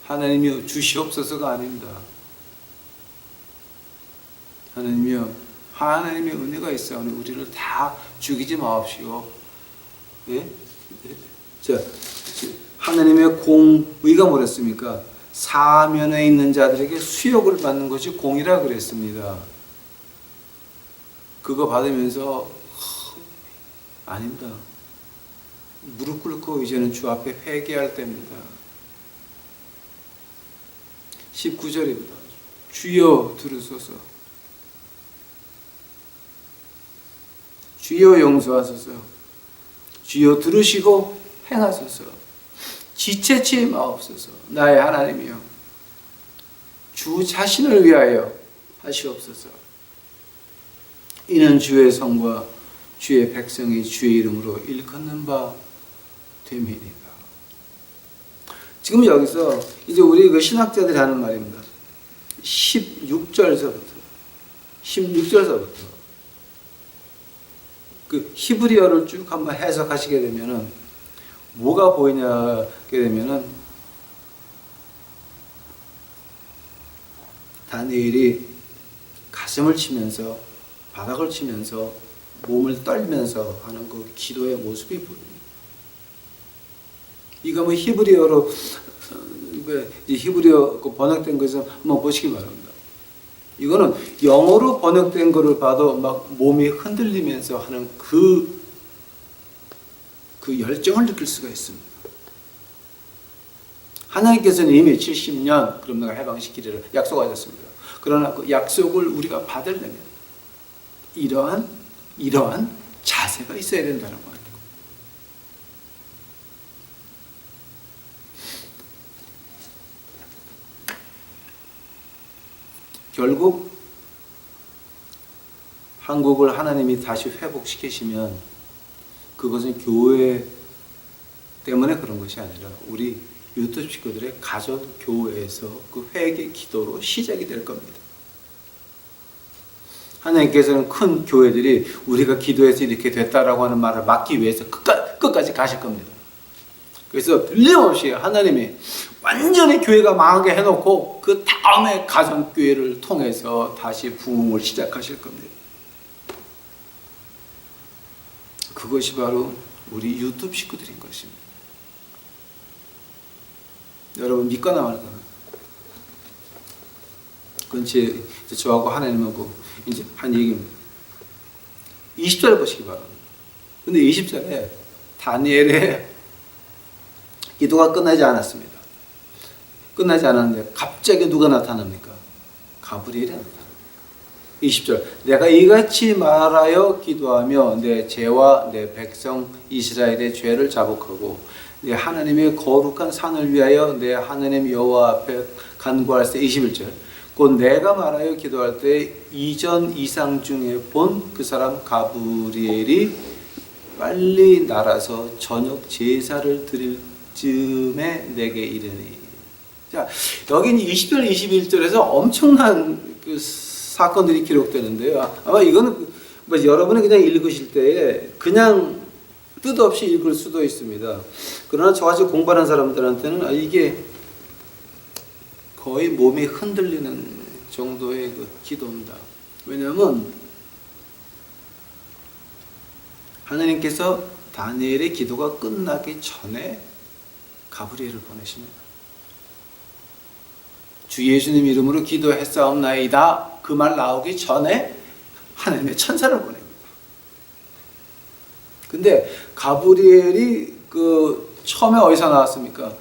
Speaker 1: 하나님이여 주시옵소서가 아닙니다. 하나님이여 하나님의 은혜가 있사오니 우리를 다 죽이지 마옵시오. 예? 자, 하나님의 공의가 뭐랬습니까? 사면에 있는 자들에게 수욕을 받는 것이 공의라 그랬습니다. 그거 받으면서 아닙니다. 무릎 꿇고 이제는 주 앞에 회개할 때입니다. 19절입니다. 주여 들으소서. 주여 용서하소서. 주여 들으시고 행하소서. 지체치 마옵소서. 나의 하나님이여 주 자신을 위하여 하시옵소서. 이는 주의 성과 주의 백성이 주의 이름으로 일컫는 바 됨이니라. 지금 여기서 이제 우리 그 신학자들이 하는 말입니다. 16절서부터 그 히브리어를 쭉 한번 해석하시게 되면은 뭐가 보이냐게 되면은 다니엘이 가슴을 치면서 바닥을 치면서 몸을 떨면서 하는 그 기도의 모습이 보입니다. 이거 뭐 히브리어로 히브리어 번역된 것을 한번 보시기 바랍니다. 이거는 영어로 번역된 거를 봐도 막 몸이 흔들리면서 하는 그 열정을 느낄 수가 있습니다. 하나님께서는 이미 70년 그럼 내가 해방시키리를 약속하셨습니다. 그러나 그 약속을 우리가 받으려면 이러한 자세가 있어야 된다는 거예요. 결국 한국을 하나님이 다시 회복시키시면 그것은 교회 때문에 그런 것이 아니라 우리 유튜브 식구들의 가족 교회에서 그 회개 기도로 시작이 될 겁니다. 하나님께서는 큰 교회들이 우리가 기도해서 이렇게 됐다라고 하는 말을 막기 위해서 끝까지 가실 겁니다. 그래서 틀림없이 하나님이 완전히 교회가 망하게 해놓고 그 다음에 가정교회를 통해서 다시 부흥을 시작하실 겁니다. 그것이 바로 우리 유튜브 식구들인 것입니다. 여러분 믿거나 말거나 그건 저하고 하나님하고 이제 한 얘기입니다. 20절을 보시기 바랍니다. 근데 20절에 다니엘의 기도가 끝나지 않았습니다. 끝나지 않았는데 갑자기 누가 나타납니까? 가브리엘이 나타납니다. 20절 내가 이같이 말하여 기도하며 내 죄와 내 백성 이스라엘의 죄를 자복하고 내 하나님의 거룩한 산을 위하여 내 하나님 여호와 앞에 간구할 때 21절 곧 내가 말하여 기도할 때 이전 이상 중에 본 그 사람 가브리엘이 빨리 날아서 저녁 제사를 드릴 즈음에 내게 이르니. 자, 여기는 20절 21절에서 엄청난 그 사건들이 기록되는데요. 아마 이거는 뭐 여러분이 그냥 읽으실 때에 그냥 뜻없이 읽을 수도 있습니다. 그러나 저같이 공부하는 사람들한테는 이게 거의 몸이 흔들리는 정도의 그 기도입니다. 왜냐하면 하나님께서 다니엘의 기도가 끝나기 전에 가브리엘을 보내십니다. 주 예수님 이름으로 기도했사옵나이다. 그 말 나오기 전에 하나님의 천사를 보냅니다. 근데 가브리엘이 그 처음에 어디서 나왔습니까?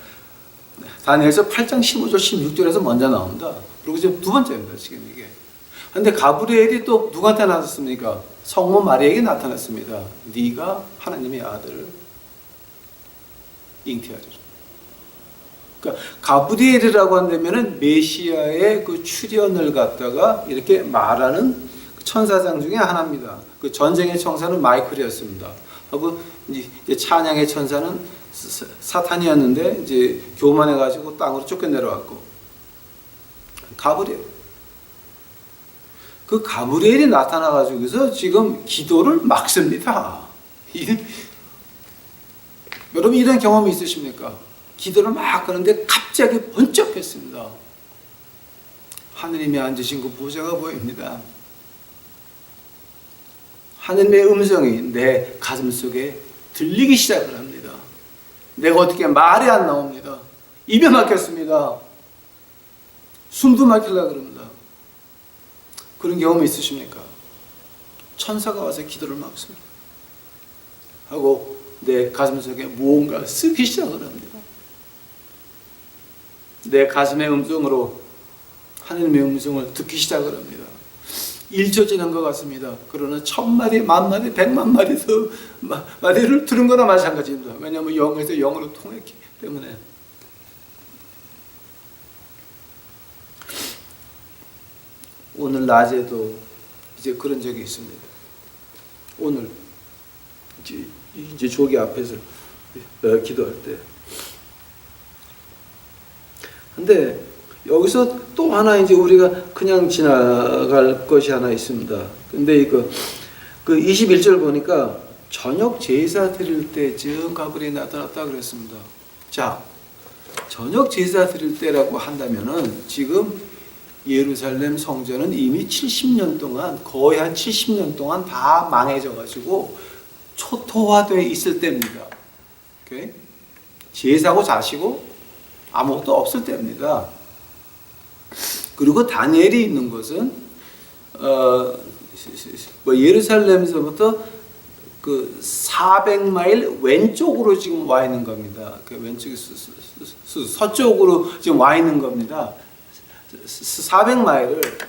Speaker 1: 다니엘서 8장 15절 16절에서 먼저 나옵니다. 그리고 지금 두 번째입니다. 지금 이게. 근데 가브리엘이 또 누구한테 나타났습니까? 성모 마리아에게 나타났습니다. 네가 하나님의 아들을 잉태하리라. 그러니까 가브리엘이라고 한다면은 메시아의 그 출현을 갖다가 이렇게 말하는 천사장 중에 하나입니다. 그 전쟁의 천사는 마이클이었습니다. 하고 이제 찬양의 천사는 사탄이었는데 이제 교만해가지고 땅으로 쫓겨내려왔고 가브리엘. 그 가브리엘이 나타나가지고서 지금 기도를 막습니다. 여러분 이런 경험이 있으십니까? 기도를 막 하는데 갑자기 번쩍했습니다. 하느님이 앉으신 그 보좌가 보입니다. 하느님의 음성이 내 가슴 속에 들리기 시작을 합니다. 내가 어떻게 말이 안 나옵니다. 입에 막혔습니다. 숨도 막히려고 그럽니다. 그런 경험이 있으십니까? 천사가 와서 기도를 막습니다. 하고 내 가슴 속에 무언가 쓰기 시작을 합니다. 내 가슴의 음성으로 하나님의 음성을 듣기 시작을 합니다. 일조지는 것 같습니다. 그러나 1000마디, 10,000마디, 1,000,000마디 마디를 들은 거나 마찬가지입니다. 왜냐하면 영에서 영으로 통했기 때문에. 오늘 낮에도 이제 그런 적이 있습니다. 오늘 이제 조기 앞에서 기도할 때. 근데 여기서 또 하나 이제 우리가 그냥 지나갈 것이 하나 있습니다. 근데 그 21절 보니까 저녁 제사 드릴 때쯤 가브리엘이 나타났다 그랬습니다. 자, 저녁 제사 드릴 때라고 한다면은 지금 예루살렘 성전은 이미 70년 동안 거의 한 70년 동안 다 망해져 가지고 초토화되어 있을 때입니다. 오케이? 제사고 자시고 아무것도 없을 때입니다. 그리고 다니엘이 있는 곳은 예루살렘에서부터 그 400마일 왼쪽으로 지금 와 있는 겁니다. 그 왼쪽에 서쪽으로 지금 와 있는 겁니다. 400마일을.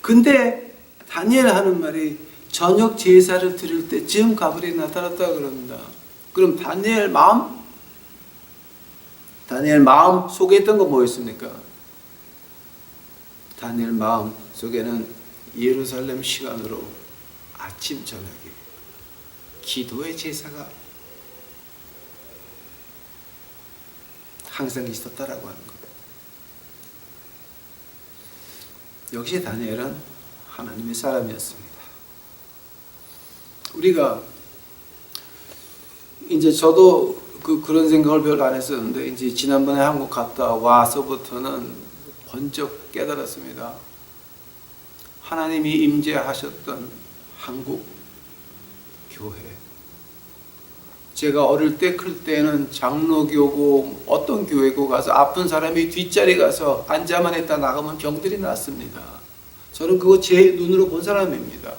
Speaker 1: 근데 다니엘 하는 말이 저녁 제사를 드릴 때쯤 가브리엘이 나타났다 그럽니다. 그럼 다니엘 마음 속에 있던 거 뭐였습니까? 다니엘 마음 속에는 예루살렘 시간으로 아침 저녁에 기도의 제사가 항상 있었다라고 하는 겁니다. 역시 다니엘은 하나님의 사람이었습니다. 우리가 이제 저도 그런 생각을 별로 안 했었는데 이제 지난번에 한국 갔다 와서부터는 번쩍 깨달았습니다. 하나님이 임재하셨던 한국 교회. 제가 어릴 때 클 때는 장로교고 어떤 교회고 가서 아픈 사람이 뒷자리 가서 앉아만 있다 나가면 병들이 났습니다. 저는 그거 제 눈으로 본 사람입니다.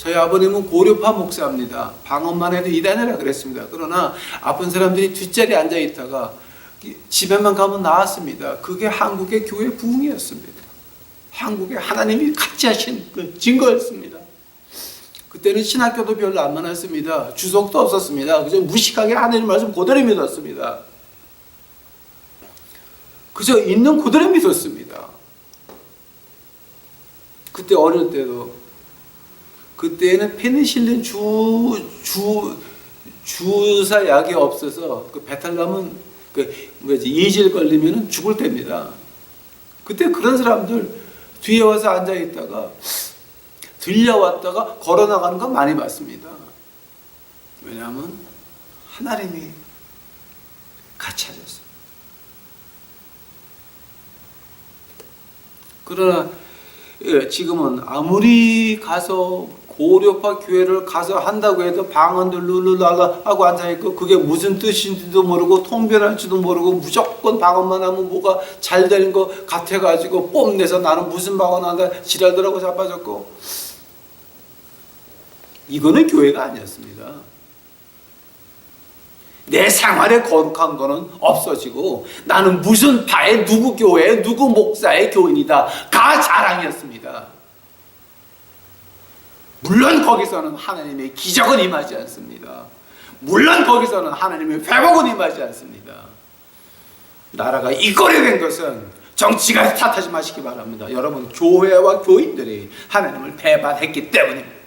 Speaker 1: 저희 아버님은 고려파 목사입니다. 방언만 해도 이단이라 그랬습니다. 그러나 아픈 사람들이 뒷자리에 앉아 있다가 집에만 가면 나왔습니다. 그게 한국의 교회 부흥이었습니다. 한국에 하나님이 같이 하신 그 증거였습니다. 그때는 신학교도 별로 안 많았습니다. 주석도 없었습니다. 그저 무식하게 하나님 말씀 그대로 믿었습니다. 그저 있는 그대로 믿었습니다. 그때 어릴 때도 그때는 페니실린 주사 약이 없어서 그 배탈 나면 이질 걸리면 죽을 때입니다. 그때 그런 사람들 뒤에 와서 앉아 있다가 들려왔다가 걸어 나가는 거 많이 봤습니다. 왜냐하면 하나님이 같이 하셨어요. 그러나 지금은 아무리 가서 고려파 교회를 가서 한다고 해도 방언들 룰루랄라 하고 앉아있고 그게 무슨 뜻인지도 모르고 통변할지도 모르고 무조건 방언만 하면 뭐가 잘 되는 것 같아가지고 뽐내서 나는 무슨 방언한다 지랄들하고 자빠졌고, 이거는 교회가 아니었습니다. 내 생활에 거룩한 거는 없어지고 나는 무슨 파의 누구 교회 누구 목사의 교인이다 가 자랑이었습니다. 물론 거기서는 하나님의 기적은 임하지 않습니다. 물론 거기서는 하나님의 회복은 임하지 않습니다. 나라가 이 꼴이 된 것은 정치가 탓하지 마시기 바랍니다. 여러분, 교회와 교인들이 하나님을 배반했기 때문입니다.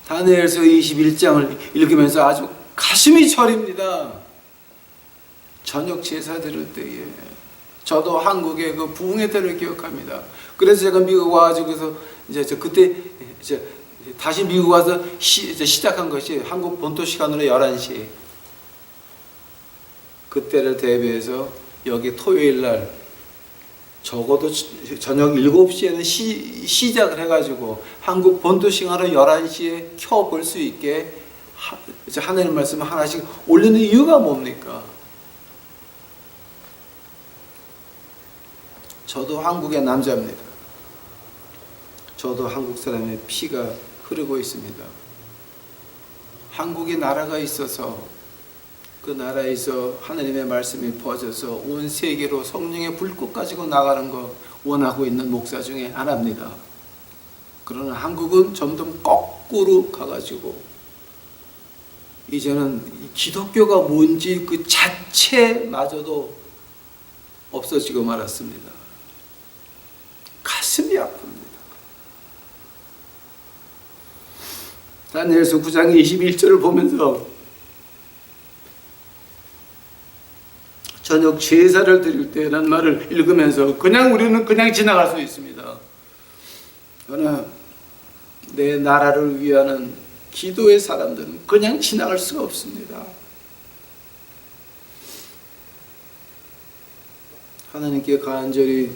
Speaker 1: 다니엘서 21장을 읽으면서 아주 가슴이 저립니다. 저녁 제사 드릴 때에 저도 한국의 그 부흥의 때를 기억합니다. 그래서 제가 미국 와가지고서 그때 다시 미국 와서 시작한 것이 한국 본토 시간으로 11시. 그때를 대비해서 여기 토요일 날 적어도 저녁 7시에는 시작을 해가지고 한국 본토 시간으로 11시에 켜볼 수 있게 하나님 말씀을 하나씩 올리는 이유가 뭡니까? 저도 한국의 남자입니다. 저도 한국 사람의 피가 흐르고 있습니다. 한국의 나라가 있어서 그 나라에서 하나님의 말씀이 퍼져서 온 세계로 성령의 불꽃 가지고 나가는 거 원하고 있는 목사 중에 하나입니다. 그러나 한국은 점점 거꾸로 가가지고 이제는 기독교가 뭔지 그 자체마저도 없어지고 말았습니다. 가슴이 아픕니다. 다니엘서 9장 21절을 보면서 저녁 제사를 드릴 때라는 말을 읽으면서 우리는 그냥 지나갈 수 있습니다. 그러나 내 나라를 위하는 기도의 사람들은 그냥 지나갈 수가 없습니다. 하나님께 간절히,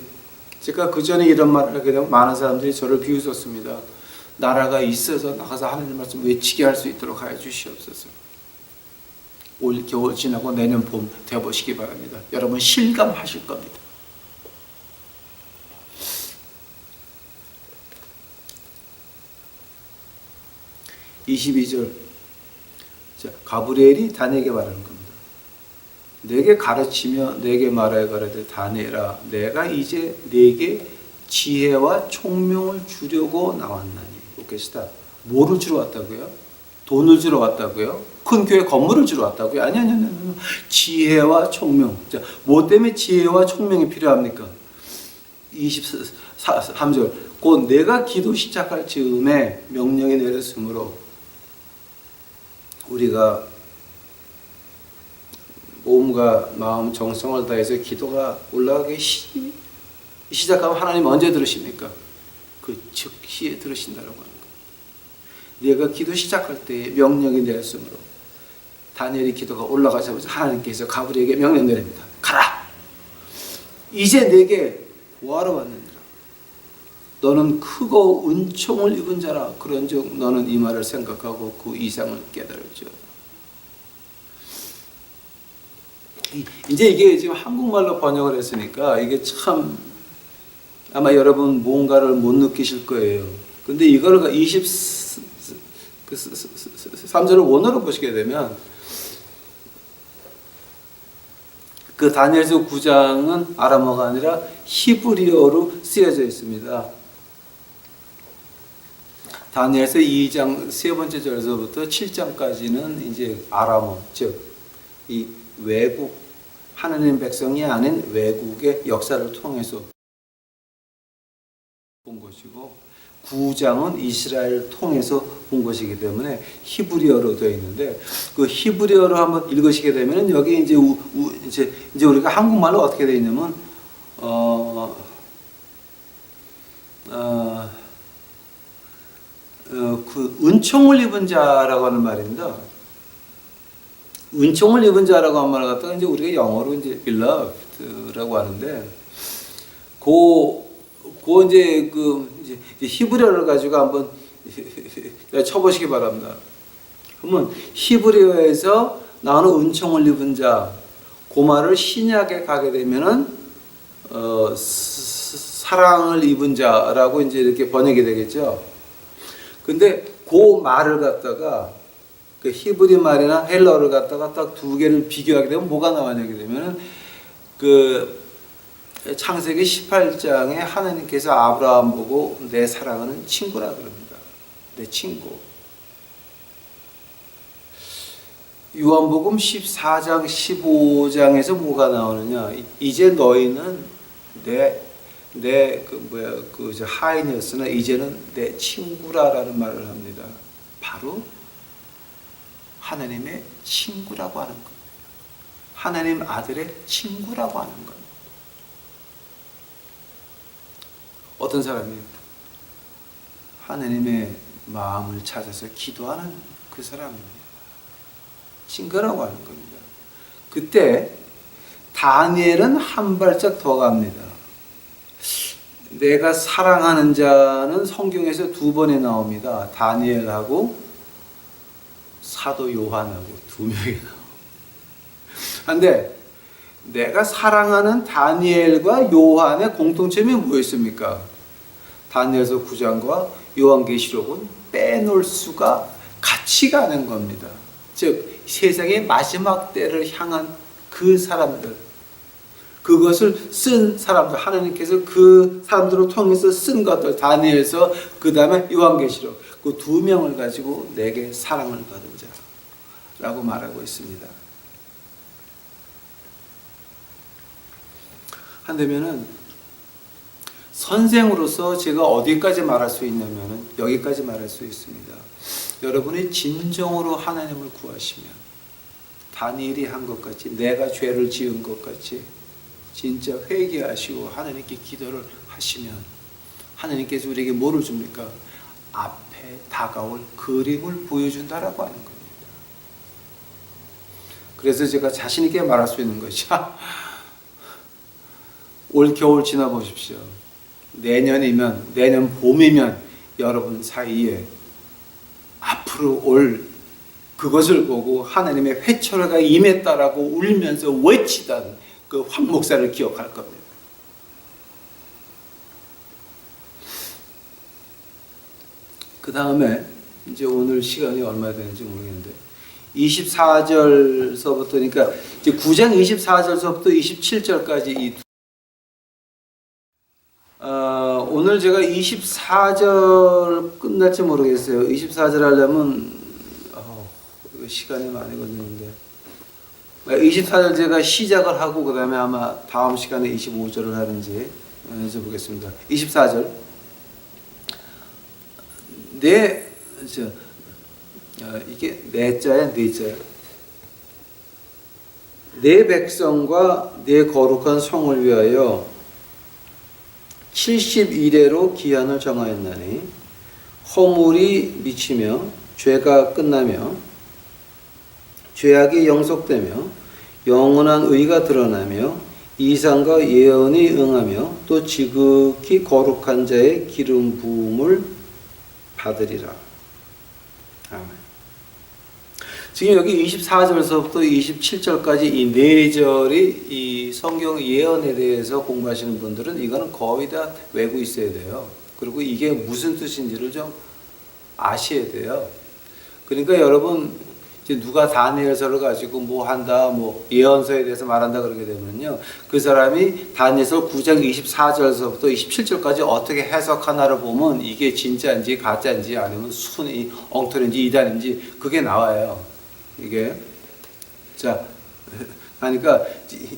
Speaker 1: 제가 그 전에 이런 말을 하게 되면 많은 사람들이 저를 비웃었습니다. 나라가 있어서 나가서 하나님 말씀 외치게 할 수 있도록 하여 주시옵소서. 올 겨울 지나고 내년 봄 되어보시기 바랍니다. 여러분 실감하실 겁니다. (22절) 가브리엘이 다니엘에게 말하는 겁니다. 내게 가르치며 내게 말하여 가라되 다니엘아, 내가 이제 내게 지혜와 총명을 주려고 나왔나니. 오케이시다. 뭐를 주러 왔다고요? 돈을 주러 왔다고요? 큰 교회 건물을 주러 왔다고요? 아니. 지혜와 총명. 자, 뭐 때문에 지혜와 총명이 필요합니까? 23절. 곧 내가 기도 시작할 즈음에 명령이 내렸으므로 우리가 몸과 마음 정성을 다해서 기도가 올라가기 시작하면 하나님 언제 들으십니까? 그 즉시에 들으신다고 하는 거예요. 내가 기도 시작할 때 명령이 내렸으므로 다니엘의 기도가 올라가자마자 하나님께서 가브리엘에게 명령 내립니다. 가라! 이제 내게 구하러 왔느니라. 너는 크고 은총을 입은 자라. 그런즉 너는 이 말을 생각하고 그 이상을 깨달을지어다. 이제 이게 지금 한국말로 번역을 했으니까 이게 참 아마 여러분 뭔가를 못 느끼실 거예요. 근데 이걸 23절을 원어로 보시게 되면 그 다니엘서 9장은 아람어가 아니라 히브리어로 쓰여져 있습니다. 다니엘서 2장 세 번째 절에서부터 7장까지는 이제 아람어, 즉 이 외국, 하나님 백성이 아닌 외국의 역사를 통해서 본 것이고, 9장은 이스라엘을 통해서 본 것이기 때문에 히브리어로 되어 있는데, 그 히브리어로 한번 읽으시게 되면 여기 이제 이제 우리가 한국말로 어떻게 되어 있냐면 그 은총을 입은 자라고 하는 말입니다. 은총을 입은 자라고 하는 말을 갖다가 이제 우리가 영어로 이제 beloved라고 하는데, 이제 히브리어를 가지고 한번 쳐보시기 바랍니다. 그러면 히브리어에서 나오는 은총을 입은 자, 그 말을 신약에 가게 되면은 사랑을 입은 자라고 이제 이렇게 번역이 되겠죠. 근데 그 말을 갖다가 그 히브리 말이나 헬라어를 갖다가 딱 두 개를 비교하게 되면 뭐가 나와냐게 되면은 그 창세기 18장에 하나님께서 아브라함 보고 내 사랑하는 친구라 그럽니다. 내 친구. 요한복음 14장 15장에서 뭐가 나오느냐? 이제 너희는 하인이었으나 이제는 내 친구라라는 말을 합니다. 바로 하나님의 친구라고 하는 것. 하나님 아들의 친구라고 하는 것. 어떤 사람이 하나님의 마음을 찾아서 기도하는 그 사람입니다. 친구라고 하는 겁니다. 그때 다니엘은 한 발짝 더 갑니다. 내가 사랑하는 자는 성경에서 두 번에 나옵니다. 다니엘하고 사도 요한하고 두 명이 나옵니다. 그런데 내가 사랑하는 다니엘과 요한의 공통점이 뭐였습니까? 다니엘서 9장과 요한계시록은 빼놓을 수가 같이 가는 겁니다. 즉 세상의 마지막 때를 향한 그 사람들, 그것을 쓴 사람들, 하나님께서 그 사람들을 통해서 쓴 것들, 다니엘서 그 다음에 요한계시록, 그 두 명을 가지고 내게 사랑을 받은 자라고 말하고 있습니다. 한다면은 선생으로서 제가 어디까지 말할 수 있냐면은 여기까지 말할 수 있습니다. 여러분이 진정으로 하나님을 구하시면 다니엘이 한 것 같이, 내가 죄를 지은 것 같이 진짜 회개하시고 하나님께 기도를 하시면 하나님께서 우리에게 뭐를 줍니까? 앞에 다가올 그림을 보여준다라고 하는 겁니다. 그래서 제가 자신 있게 말할 수 있는 것이 올 겨울 지나보십시오. 내년 봄이면 여러분 사이에 앞으로 올 그것을 보고 하나님의 회초리가 임했다라고 울면서 외치던 그 황 목사를 기억할 겁니다. 그 다음에 이제 오늘 시간이 얼마 되는지 모르겠는데 24절서부터, 그러니까 이제 9장 24절서부터 27절까지 오늘 제가 24절 끝날지 모르겠어요. 24절 하려면 시간이 많이 걸리는데 24절 제가 시작을 하고 그 다음에 아마 다음 시간에 25절을 하는지 해보겠습니다. 24절 이게 네 자야 네 자야. 내 백성과 내 거룩한 성을 위하여 70일에로 기한을 정하였나니 허물이 미치며 죄가 끝나며 죄악이 영속되며 영원한 의가 드러나며 이상과 예언이 응하며 또 지극히 거룩한 자의 기름 부음을 받으리라. 아멘.
Speaker 3: 지금 여기 24절서부터 27절까지 이 네 절이 이 성경 예언에 대해서 공부하시는 분들은 이거는 거의 다 외고 있어야 돼요. 그리고 이게 무슨 뜻인지를 좀 아셔야 돼요. 그러니까 여러분 이제 누가 다니엘서를 가지고 뭐 한다, 뭐 예언서에 대해서 말한다 그러게 되면요, 그 사람이 다니엘서 9장 24절서부터 27절까지 어떻게 해석하나를 보면 이게 진짜인지 가짜인지 아니면 순이 엉터리인지 이단인지 그게 나와요. 이게 자, 그러니까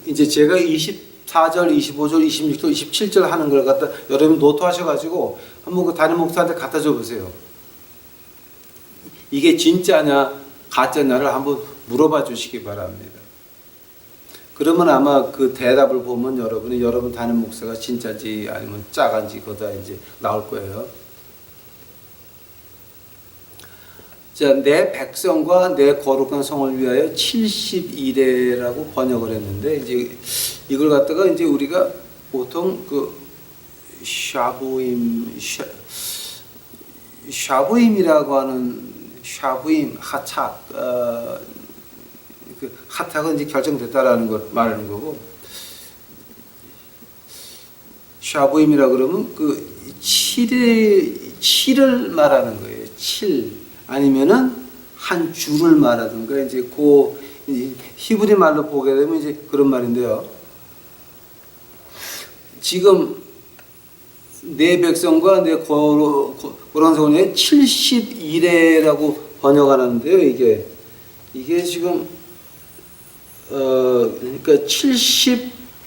Speaker 3: 이제 제가 24절, 25절, 26절, 27절 하는 걸 갖다 여러분 노트하셔가지고 한번 그 담임 목사한테 갖다 줘 보세요. 이게 진짜냐 가짜냐를 한번 물어봐 주시기 바랍니다. 그러면 아마 그 대답을 보면 여러분 담임 목사가 진짜인지 아니면 짜간지 그거 다 이제 나올 거예요. 자, 내 백성과 내 거룩한 성을 위하여 70일에라고 번역을 했는데, 이제 이걸 갖다가 이제 우리가 보통 그 샤부임이라고 하는 샤부임 하착, 그 하착은 이제 결정됐다라는 걸 말하는 거고, 샤부임이라 그러면 그 7을 말하는 거예요. 7. 아니면은 한 주를 말하든가 이제 그 히브리 말로 보게 되면 이제 그런 말인데요. 지금 내 백성과 내 거룩한 성에 70일에라고 번역하는데요. 이게 지금 그러니까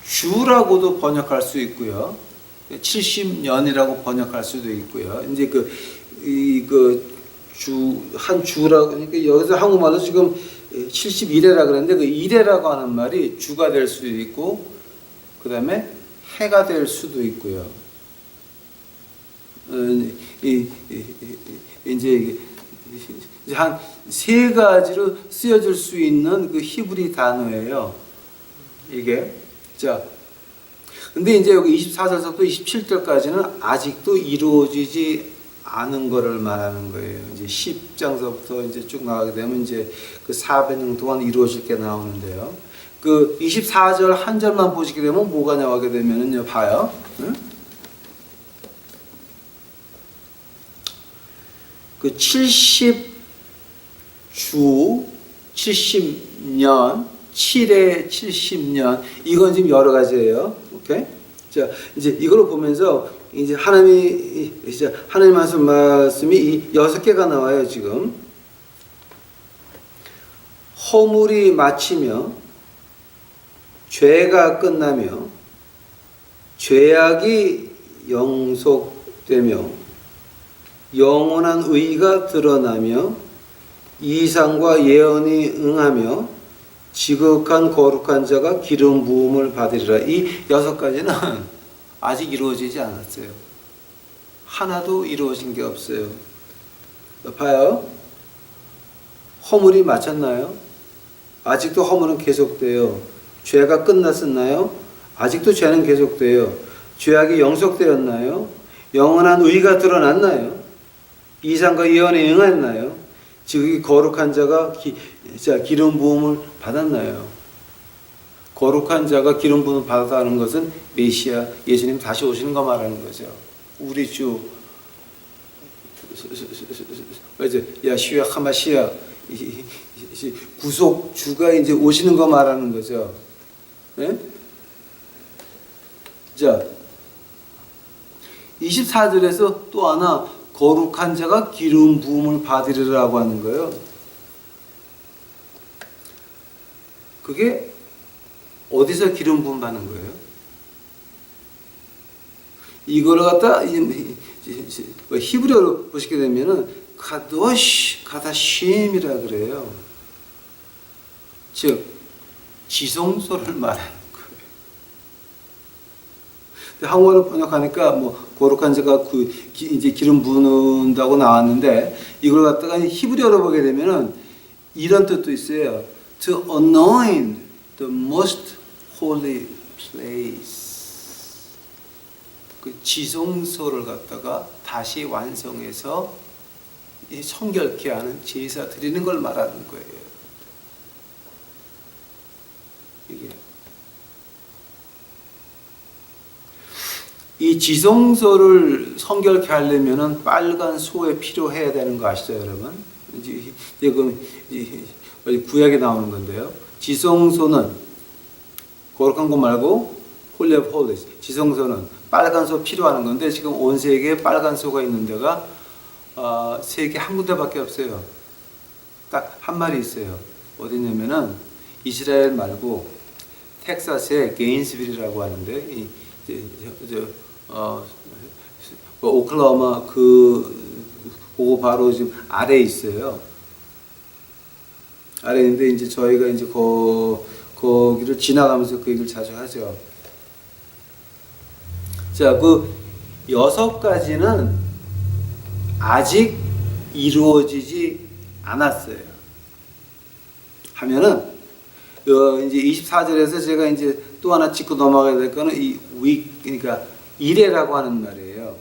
Speaker 3: 70주라고도 번역할 수 있고요. 70년이라고 번역할 수도 있고요. 이제 한 주라고, 그러니까 여기서 한국말로 지금 71회라 그랬는데 그 1회라고 하는 말이 주가 될 수도 있고 그 다음에 해가 될 수도 있고요. 이제 한 세 가지로 쓰여질 수 있는 그 히브리 단어예요. 이게. 자, 근데 이제 여기 24절부터 27절까지는 아직도 이루어지지 않은 거를 말하는 거예요. 이제 10장서부터 이제 쭉 나가게 되면 이제 그 400년 동안 이루어질 게 나오는데요. 그 24절 한 절만 보시게 되면 뭐가 나오게 되면은요, 봐요. 응? 그 70주, 70년, 7회 70년, 이건 지금 여러 가지예요. 오케이? 자, 이제 이걸 보면서 이제 하나님 말씀이 이 6개가 나와요, 지금. 허물이 마치며, 죄가 끝나며, 죄악이 영속되며, 영원한 의가 드러나며, 이상과 예언이 응하며, 지극한 거룩한 자가 기름 부음을 받으리라. 이 6가지는 아직 이루어지지 않았어요. 하나도 이루어진 게 없어요. 봐요. 허물이 마쳤나요? 아직도 허물은 계속돼요. 죄가 끝났었나요? 아직도 죄는 계속돼요. 죄악이 영속되었나요? 영원한 의가 드러났나요? 이상과 예언에 응했나요? 즉 거룩한 자가 기름 부음을 받았나요? 거룩한 자가 기름 부음을 받았다는 것은 메시아 예수님 다시 오시는 거 말하는 거죠. 우리 주 야슈아 하마시아 구속 주가 이제 오시는 거 말하는 거죠. 네? 자, 24절에서 또 하나 거룩한 자가 기름 부음을 받으리라고 하는 거예요. 그게 어디서 기름 부음 받는 거예요? 이걸 갖다 히브리어로 보시게 되면은 카도시 카다심이라 그래요. 즉 지성소를 말하는 거예요. 근데 한국어로 번역하니까 뭐 거룩한 자가 이제 기름 부은다고 나왔는데 이걸 갖다가 히브리어로 보게 되면은 이런 뜻도 있어요. To anoint the most holy place. 그 지성소를 갖다가 다시 완성해서 성결케 하는 제사 드리는 걸 말하는 거예요. 이 지성소를 성결케 하려면은 빨간 소에 필요해야 되는 거 아시죠, 여러분? 지금 구약에 나오는 건데요. 지성소는 거룩한 것 말고 홀리 오브 홀리스. 지성소는 빨간 소 필요하는 건데 지금 온 세계에 빨간 소가 있는 데가 세계 한 군데밖에 없어요. 딱 한 마리 있어요. 어디냐면은 이스라엘 말고 텍사스의 게인스빌이라고 하는데 오클라호마 그거 바로 지금 아래에 있어요. 아래에 있는데 이제 저희가 이제 거기를 지나가면서 그 얘기를 자주 하죠. 자, 그 6가지는 아직 이루어지지 않았어요. 하면은 이제 24절에서 제가 이제 또 하나 짚고 넘어가야 될 거는 그러니까 이래라고 하는 말이에요.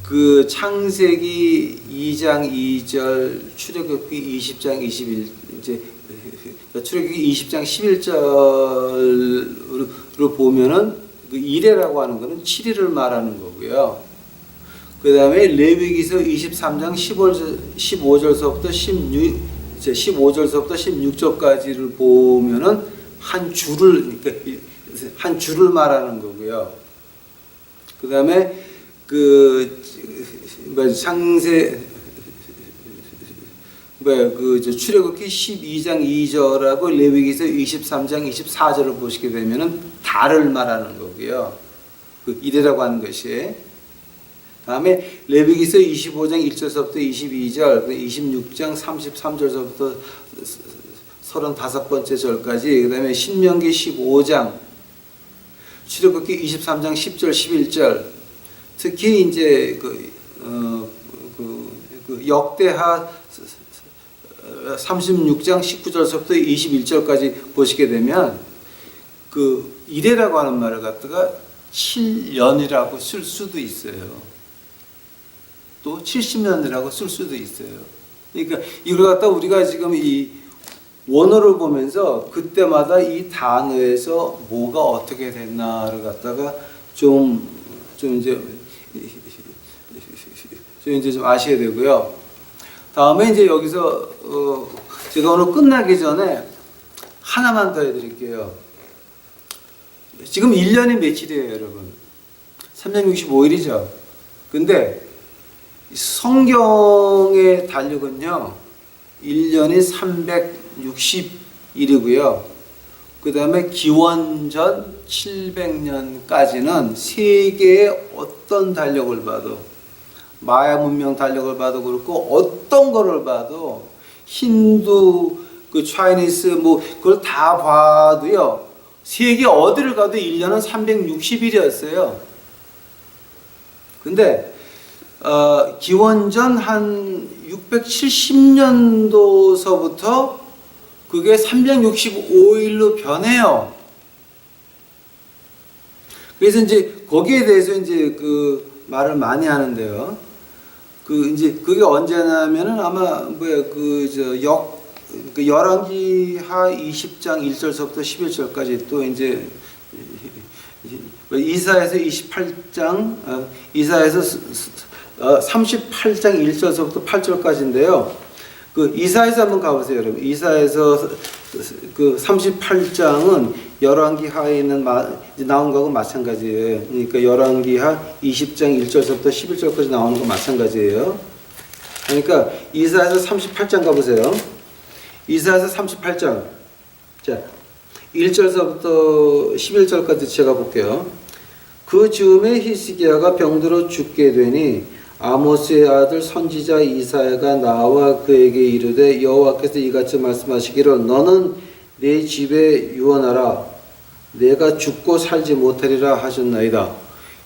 Speaker 3: 그 창세기 2장 2절, 출애굽기 20장 21, 이제 출애굽기 20장 11절로 보면은 그 이래라고 하는 거는 7일을 말하는 거고요. 그 다음에 레위기서 23장 15절서부터 15절서부터 16절까지를 보면은 한 줄을 말하는 거고요. 그 다음에 출애굽기 12장 2절하고 레위기서 23장 24절을 보시게 되면은 달을 말하는 거고요. 그 이래라고 하는 것이. 다음에 레위기서 25장 1절서부터 22절, 26장 33절서부터 35번째 절까지, 그 다음에 신명기 15장, 출애굽기 23장 10절, 11절, 특히 이제 역대하 36장 19절서부터 21절까지 보시게 되면 그 이래라고 하는 말을 갖다가 7년이라고 쓸 수도 있어요. 또 70년이라고 쓸 수도 있어요. 그러니까 이걸 갖다 우리가 지금 이 원어를 보면서 그때마다 이 단어에서 뭐가 어떻게 됐나를 갖다가 좀 아셔야 되고요. 다음에 이제 여기서 제가 오늘 끝나기 전에 하나만 더 해드릴게요. 지금 1년이 며칠이에요, 여러분? 365일이죠. 근데 성경의 달력은요, 1년이 360일이고요. 그 다음에 기원전 700년까지는 세계의 어떤 달력을 봐도, 마야 문명 달력을 봐도 그렇고, 어떤 거를 봐도, 힌두, 차이니스, 그걸 다 봐도요, 세계 어디를 가도 1년은 360일이었어요. 근데, 기원전 한 670년도서부터 그게 365일로 변해요. 그래서 이제 거기에 대해서 이제 그 말을 많이 하는데요. 이제 그게 언제냐면은 아마 열왕기하 20장 1절서부터 11절까지 또 이제 이사야서 28장, 이사야서 38장 1절서부터 8절까지인데요. 그 이사야서 한번 가보세요, 여러분. 이사야서 그 38장은 열왕기하에 있는 나온 거하고 마찬가지예요. 그러니까 열왕기하 20장 1절서부터 11절까지 나오는 거 마찬가지예요. 그러니까 이사야서 38장 가보세요. 이사야서 38장. 자, 1절서부터 11절까지 제가 볼게요. 그 즈음에 히스기야가 병들어 죽게 되니 아모스의 아들 선지자 이사야가 나와 그에게 이르되 여호와께서 이같이 말씀하시기를 너는 내 집에 유언하라 내가 죽고 살지 못하리라 하셨나이다.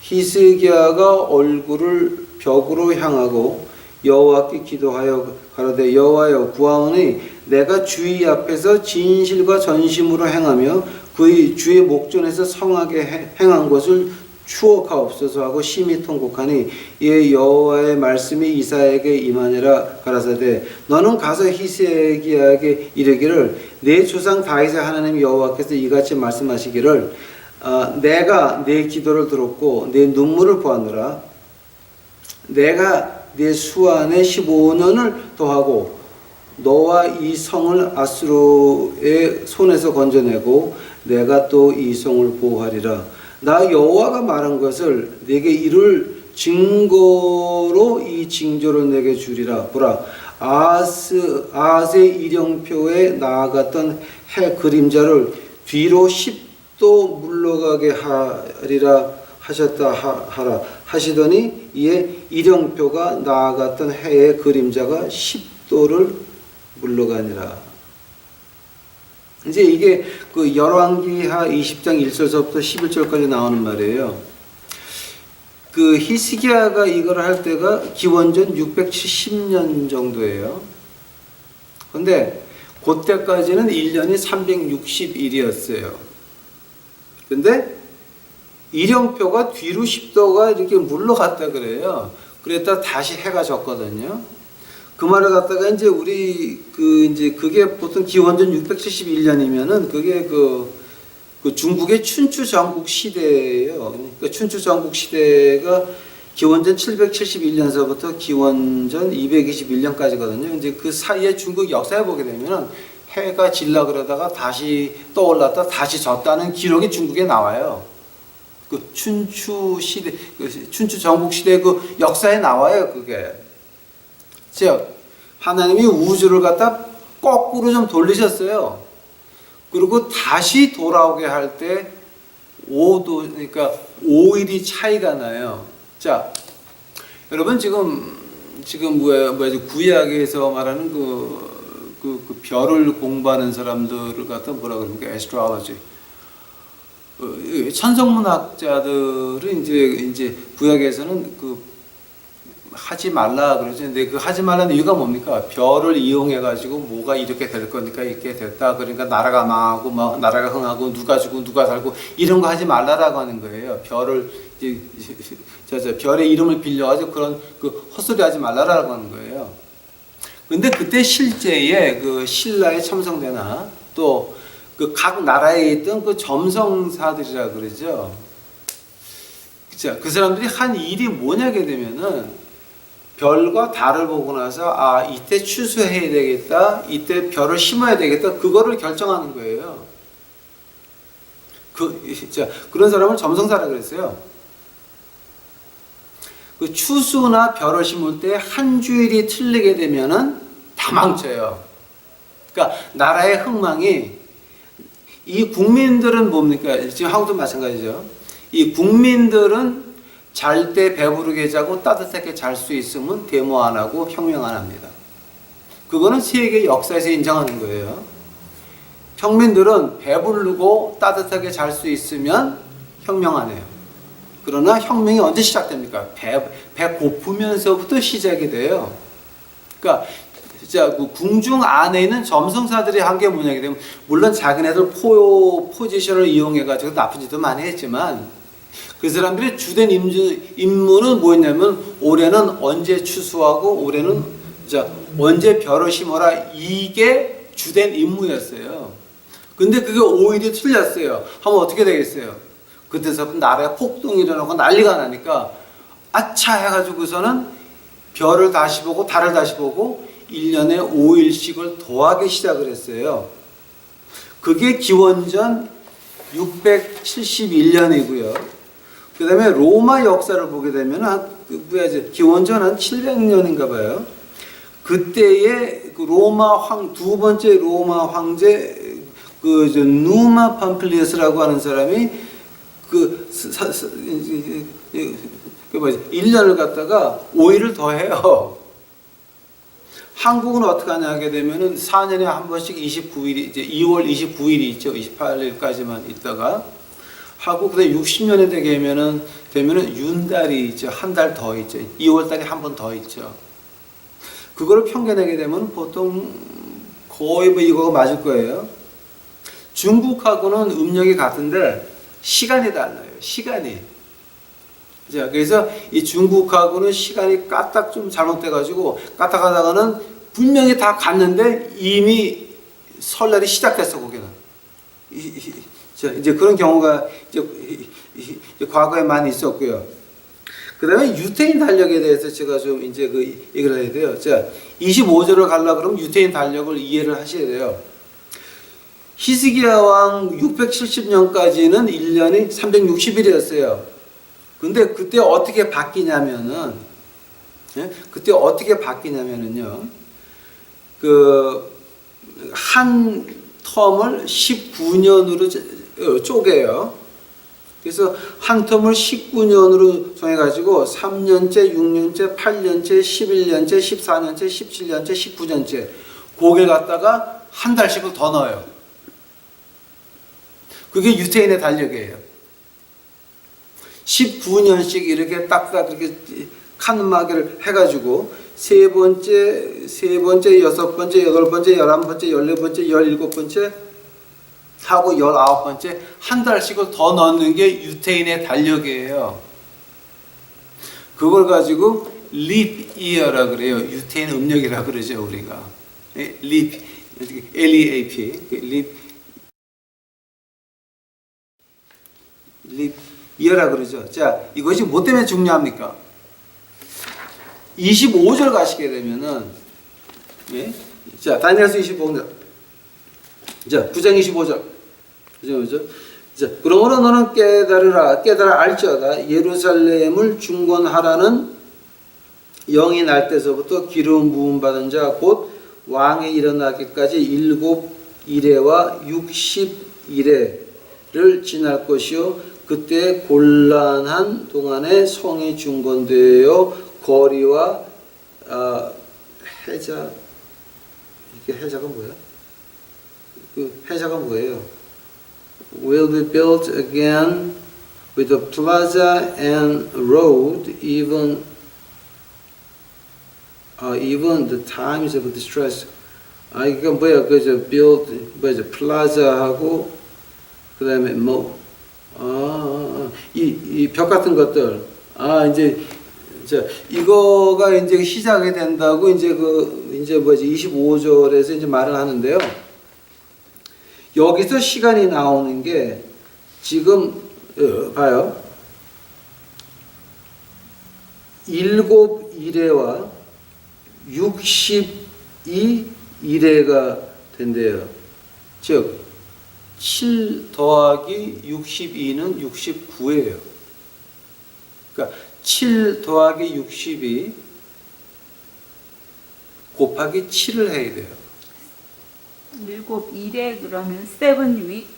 Speaker 3: 히스기야가 얼굴을 벽으로 향하고 여호와께 기도하여 가로되 여호와여 구하오니 내가 주의 앞에서 진실과 전심으로 행하며 그의 주의 목전에서 성하게 행한 것을 추억하옵소서 하고 심히 통곡하니 이에 여호와의 말씀이 이사야에게 임하니라. 가라사대 너는 가서 히스기야에게 이르기를 내 조상 다윗의 하나님 여호와께서 이같이 말씀하시기를 내가 내 기도를 들었고 내 눈물을 보았노라. 내가 내 수완에 15년을 더하고 너와 이 성을 아수르의 손에서 건져내고 내가 또 이 성을 보호하리라. 나 여호와가 말한 것을 내게 이룰 증거로 이 징조를 내게 주리라. 보라, 아스의 일령표에 나아갔던 해 그림자를 뒤로 10도 물러가게 하리라 하셨다 하라 하시더니 이에 일령표가 나아갔던 해의 그림자가 10도를 물러가니라. 이제 이게 그 열왕기하 20장 1절서부터 11절까지 나오는 말이에요. 그 히스기야가 이걸 할 때가 기원전 670년 정도예요. 근데 그때까지는 1년이 360일이었어요. 근데 일령표가 뒤로 10도가 이렇게 물러갔다 그래요. 그랬다 다시 해가 졌거든요. 그 말을 갖다가 이제 우리 이제 그게 보통 기원전 671년이면은 그게 그 중국의 춘추 전국 시대예요. 그러니까 춘추 전국 시대가 기원전 771년서부터 기원전 221년까지거든요. 이제 그 사이에 중국 역사에 보게 되면은 해가 질라 그러다가 다시 떠올랐다 다시 졌다는 기록이 중국에 나와요. 그 춘추 시대, 춘추 전국 시대 그 역사에 나와요. 그게. 즉 하나님이 우주를 갖다 거꾸로 좀 돌리셨어요. 그리고 다시 돌아오게 할 때 5도, 그러니까 5일이 차이가 나요. 자, 여러분 지금 구약에서 말하는 그 별을 공부하는 사람들을 갖다 뭐라 그럽니까? 에스트롤로지. 천성문학자들은 이제 구약에서는 하지 말라 그러죠. 근데 그 하지 말라는 이유가 뭡니까? 별을 이용해 가지고 뭐가 이렇게 될 거니까 이렇게 됐다. 그러니까 나라가 망하고 나라가 흥하고 누가 죽고 누가 살고 이런 거 하지 말라라고 하는 거예요. 별을 별의 이름을 빌려 가지고 그런 헛소리 하지 말라라고 하는 거예요. 근데 그때 실제의 그 신라의 첨성대나 또 그 각 나라에 있던 그 점성사들이라 그러죠. 자, 그 사람들이 한 일이 뭐냐게 되면은 별과 달을 보고 나서 이때 추수해야 되겠다, 이때 별을 심어야 되겠다, 그거를 결정하는 거예요. 그런 사람을 점성사라 그랬어요. 그 추수나 별을 심을 때 한 주일이 틀리게 되면은 다 망쳐요. 그러니까 나라의 흥망이 이 국민들은 뭡니까? 지금 한국도 마찬가지죠. 이 국민들은 잘 때 배부르게 자고 따뜻하게 잘 수 있으면 데모 안 하고 혁명 안 합니다. 그거는 세계 역사에서 인정하는 거예요. 평민들은 배부르고 따뜻하게 잘 수 있으면 혁명 안 해요. 그러나 혁명이 언제 시작됩니까? 배 고프면서부터 시작이 돼요. 그러니까 진짜 그 궁중 안에 있는 점성사들이 한 게 뭐냐게 되면 물론 자기네들 포지션을 이용해 가지고 나쁜 짓도 많이 했지만 그 사람들의 주된 임무는 뭐였냐면 올해는 언제 추수하고 올해는 언제 별을 심어라, 이게 주된 임무였어요. 근데 그게 오일이 틀렸어요. 하면 어떻게 되겠어요? 그때서부터 나라에 폭동이 일어나고 난리가 나니까 아차 해가지고서는 별을 다시 보고 달을 다시 보고 1년에 5일씩을 더하기 시작을 했어요. 그게 기원전 671년이고요. 그 다음에 로마 역사를 보게 되면 기원전 한 700년인가 봐요. 그때의 두 번째 로마 황제 누마 팜플리우스라고 하는 사람이 1년을 갖다가 5일을 더해요. 한국은 어떻게 하냐 하게 되면은 4년에 한 번씩 29일이 이제 2월 29일이 있죠. 28일까지만 있다가 하고 그다음에 60년에 되면은 윤달이 있죠. 한 달 더 있죠. 2월 달에 한 번 더 있죠. 그거를 평균하게 되면 보통 거의 이거가 맞을 거예요. 중국하고는 음력이 같은데 시간이 달라요. 시간이. 자, 그래서 이 중국하고는 시간이 까딱 좀 잘못돼가지고 까딱하다가는 분명히 다 갔는데 이미 설날이 시작됐어, 거기는. 자, 이제 그런 경우가 이제 과거에 많이 있었고요. 그 다음에 유태인 달력에 대해서 제가 좀 이제 그 얘기를 해야 돼요. 자, 25절을 가려고 그러면 유태인 달력을 이해를 하셔야 돼요. 히스기야 왕 670년까지는 1년이 360일이었어요. 근데 그때 어떻게 바뀌냐면은, 그때 어떻게 바뀌냐면은요, 한 텀을 19년으로 쪼개요. 그래서 한 텀을 19년으로 정해가지고 3년째, 6년째, 8년째, 11년째, 14년째, 17년째, 19년째 그걸 갖다가 한 달씩을 더 넣어요. 그게 유태인의 달력이에요. 19년씩 이렇게 딱딱 이렇게 칸막이를 해가지고 세 번째, 여섯 번째, 여덟 번째, 11번째, 14번째, 17번째 하고 19번째 한 달씩을 더 넣는 게 유태인의 달력이에요. 그걸 가지고 립 이어라 그래요. 유태인 음력이라 그러죠, 우리가. 립, LEAP, 립 이어라 그러죠. 자, 이것이 뭐 때문에 중요합니까? 25절 가시게 되면은, 예? 자, 다니엘서 25절. 자, 9장 25절. 그죠? 자, 그러므로 너는 깨달아 알지어다. 예루살렘을 중건하라는 영이 날 때서부터 기름 부음 받은 자 곧 왕이 일어나기까지 7일에와 60일에를 지날 것이요 그때 곤란한 동안에 성이 중건되어 거리와 해자, 이게 해자가 뭐야? 그 해자가 뭐예요? Will be built again with a plaza and road, even the times of distress. 이거 뭐야? 그저 build 뭐죠? plaza하고 그다음에 뭐 이 벽 같은 것들. 이제 자, 이거가 이제 시작이 된다고 이제 이제 뭐지 25절에서 이제 말을 하는데요. 여기서 시간이 나오는 게 지금 봐요. 7일에와 62일에가 된대요. 즉 7 더하기 62는 69예요. 그러니까 7 더하기 62 곱하기 7을 해야 돼요.
Speaker 2: 7일에 그러면 7 weeks.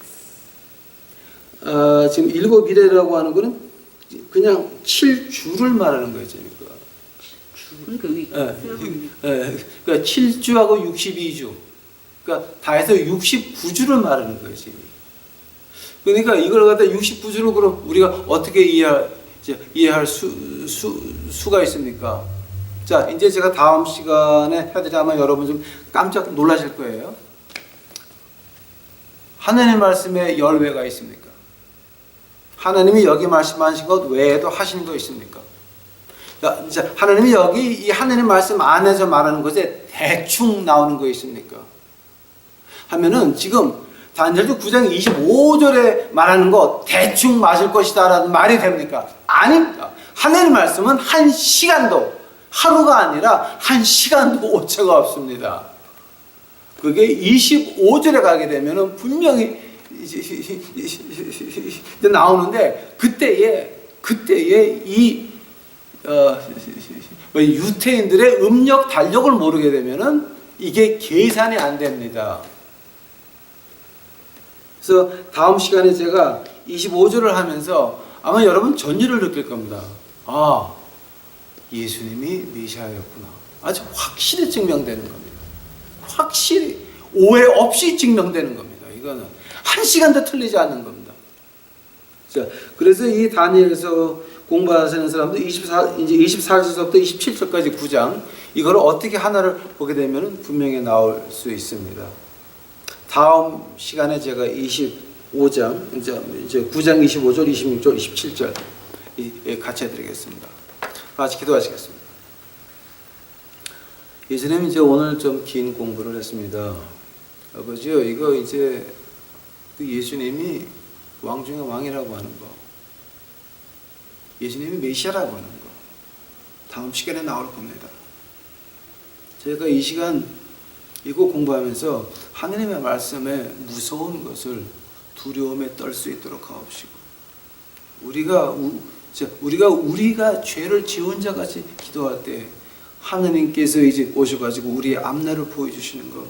Speaker 3: 지금 7일이라고 하는 거는 그냥 7주를 말하는 거예요, 지금.
Speaker 2: 그러니까 week.
Speaker 3: 그러니까 7주하고 62주. 그러니까 다 해서 69주를 말하는 거예요, 지금. 그러니까 이걸 갖다 69주로 그럼 우리가 어떻게 이해할 수가 있습니까? 자, 이제 제가 다음 시간에 해드리면 여러분 좀 깜짝 놀라실 거예요. 하나님 말씀에 열외가 있습니까? 하나님이 여기 말씀하신 것 외에도 하신 거 있습니까? 자, 하나님이 여기 이 하나님 말씀 안에서 말하는 것에 대충 나오는 거 있습니까? 하면은 지금 다니엘서 9장 25절에 말하는 거 대충 맞을 것이다 라는 말이 됩니까? 아닙니다. 하나님 말씀은 한 시간도 하루가 아니라 한 시간도 오차가 없습니다. 그게 25절에 가게 되면은 분명히 나오는데 그때에 이 유태인들의 음력 달력을 모르게 되면은 이게 계산이 안 됩니다. 그래서 다음 시간에 제가 25절을 하면서 아마 여러분 전율을 느낄 겁니다. 예수님이 메시아였구나. 아주 확실히 증명되는 겁니다. 확실히 오해 없이 증명되는 겁니다. 이거는 한 시간도 틀리지 않는 겁니다. 자, 그래서 이 다니엘서 공부하시는 사람들 이제 24절부터 27절까지 9장 이걸 어떻게 하나를 보게 되면 분명히 나올 수 있습니다. 다음 시간에 제가 25장 이제 9장 25절, 26절, 27절 같이 해드리겠습니다. 같이 기도하시겠습니다. 예수님 이제 오늘 좀 긴 공부를 했습니다. 아버지요, 이거 이제 그 예수님이 왕 중에 왕이라고 하는 거, 예수님이 메시아라고 하는 거, 다음 시간에 나올 겁니다. 제가 이 시간 이거 공부하면서 하느님의 말씀에 무서운 것을 두려움에 떨 수 있도록 하옵시고, 우리가 죄를 지은 자 같이 기도할 때 하느님께서 이제 오셔가지고 우리의 앞날을 보여주시는 거,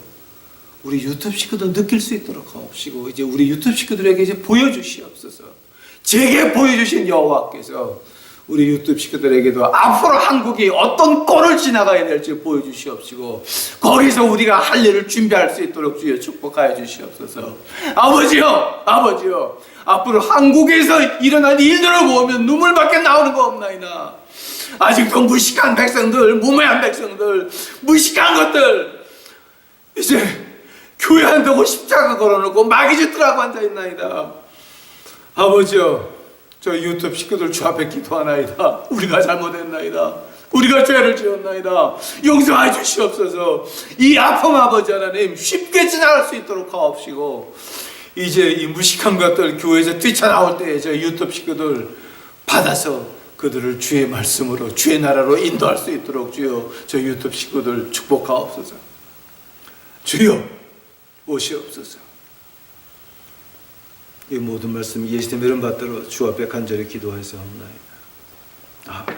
Speaker 3: 우리 유튜브 식구들 느낄 수 있도록 하옵시고, 이제 우리 유튜브 식구들에게 이제 보여주시옵소서. 제게 보여주신 여호와께서 우리 유튜브 식구들에게도 앞으로 한국이 어떤 꼴을 지나가야 될지 보여주시옵시고, 거기서 우리가 할 일을 준비할 수 있도록 주여 축복하여 주시옵소서. 아버지요, 앞으로 한국에서 일어날 일들을 보면 눈물밖에 나오는 거 없나이나, 아직도 무식한 백성들, 무모한 백성들, 무식한 것들, 이제 교회 한다고 십자가 걸어놓고 마귀짓들하고 앉아있나이다. 아버지요, 저 유튜브 식구들 주 앞에 기도하나이다. 우리가 잘못했나이다. 우리가 죄를 지었나이다. 용서해 주시옵소서. 이 아픔 아버지 하나님 쉽게 지나갈 수 있도록 하옵시고, 이제 이 무식한 것들 교회에서 뛰쳐나올 때 저 유튜브 식구들 받아서 그들을 주의 말씀으로 주의 나라로 인도할 수 있도록 주여 저 유튜브 식구들 축복하옵소서. 주여 오시옵소서. 이 모든 말씀 예수님의 이름 받들어 주 앞에 간절히 기도해서 합나이다. 아멘.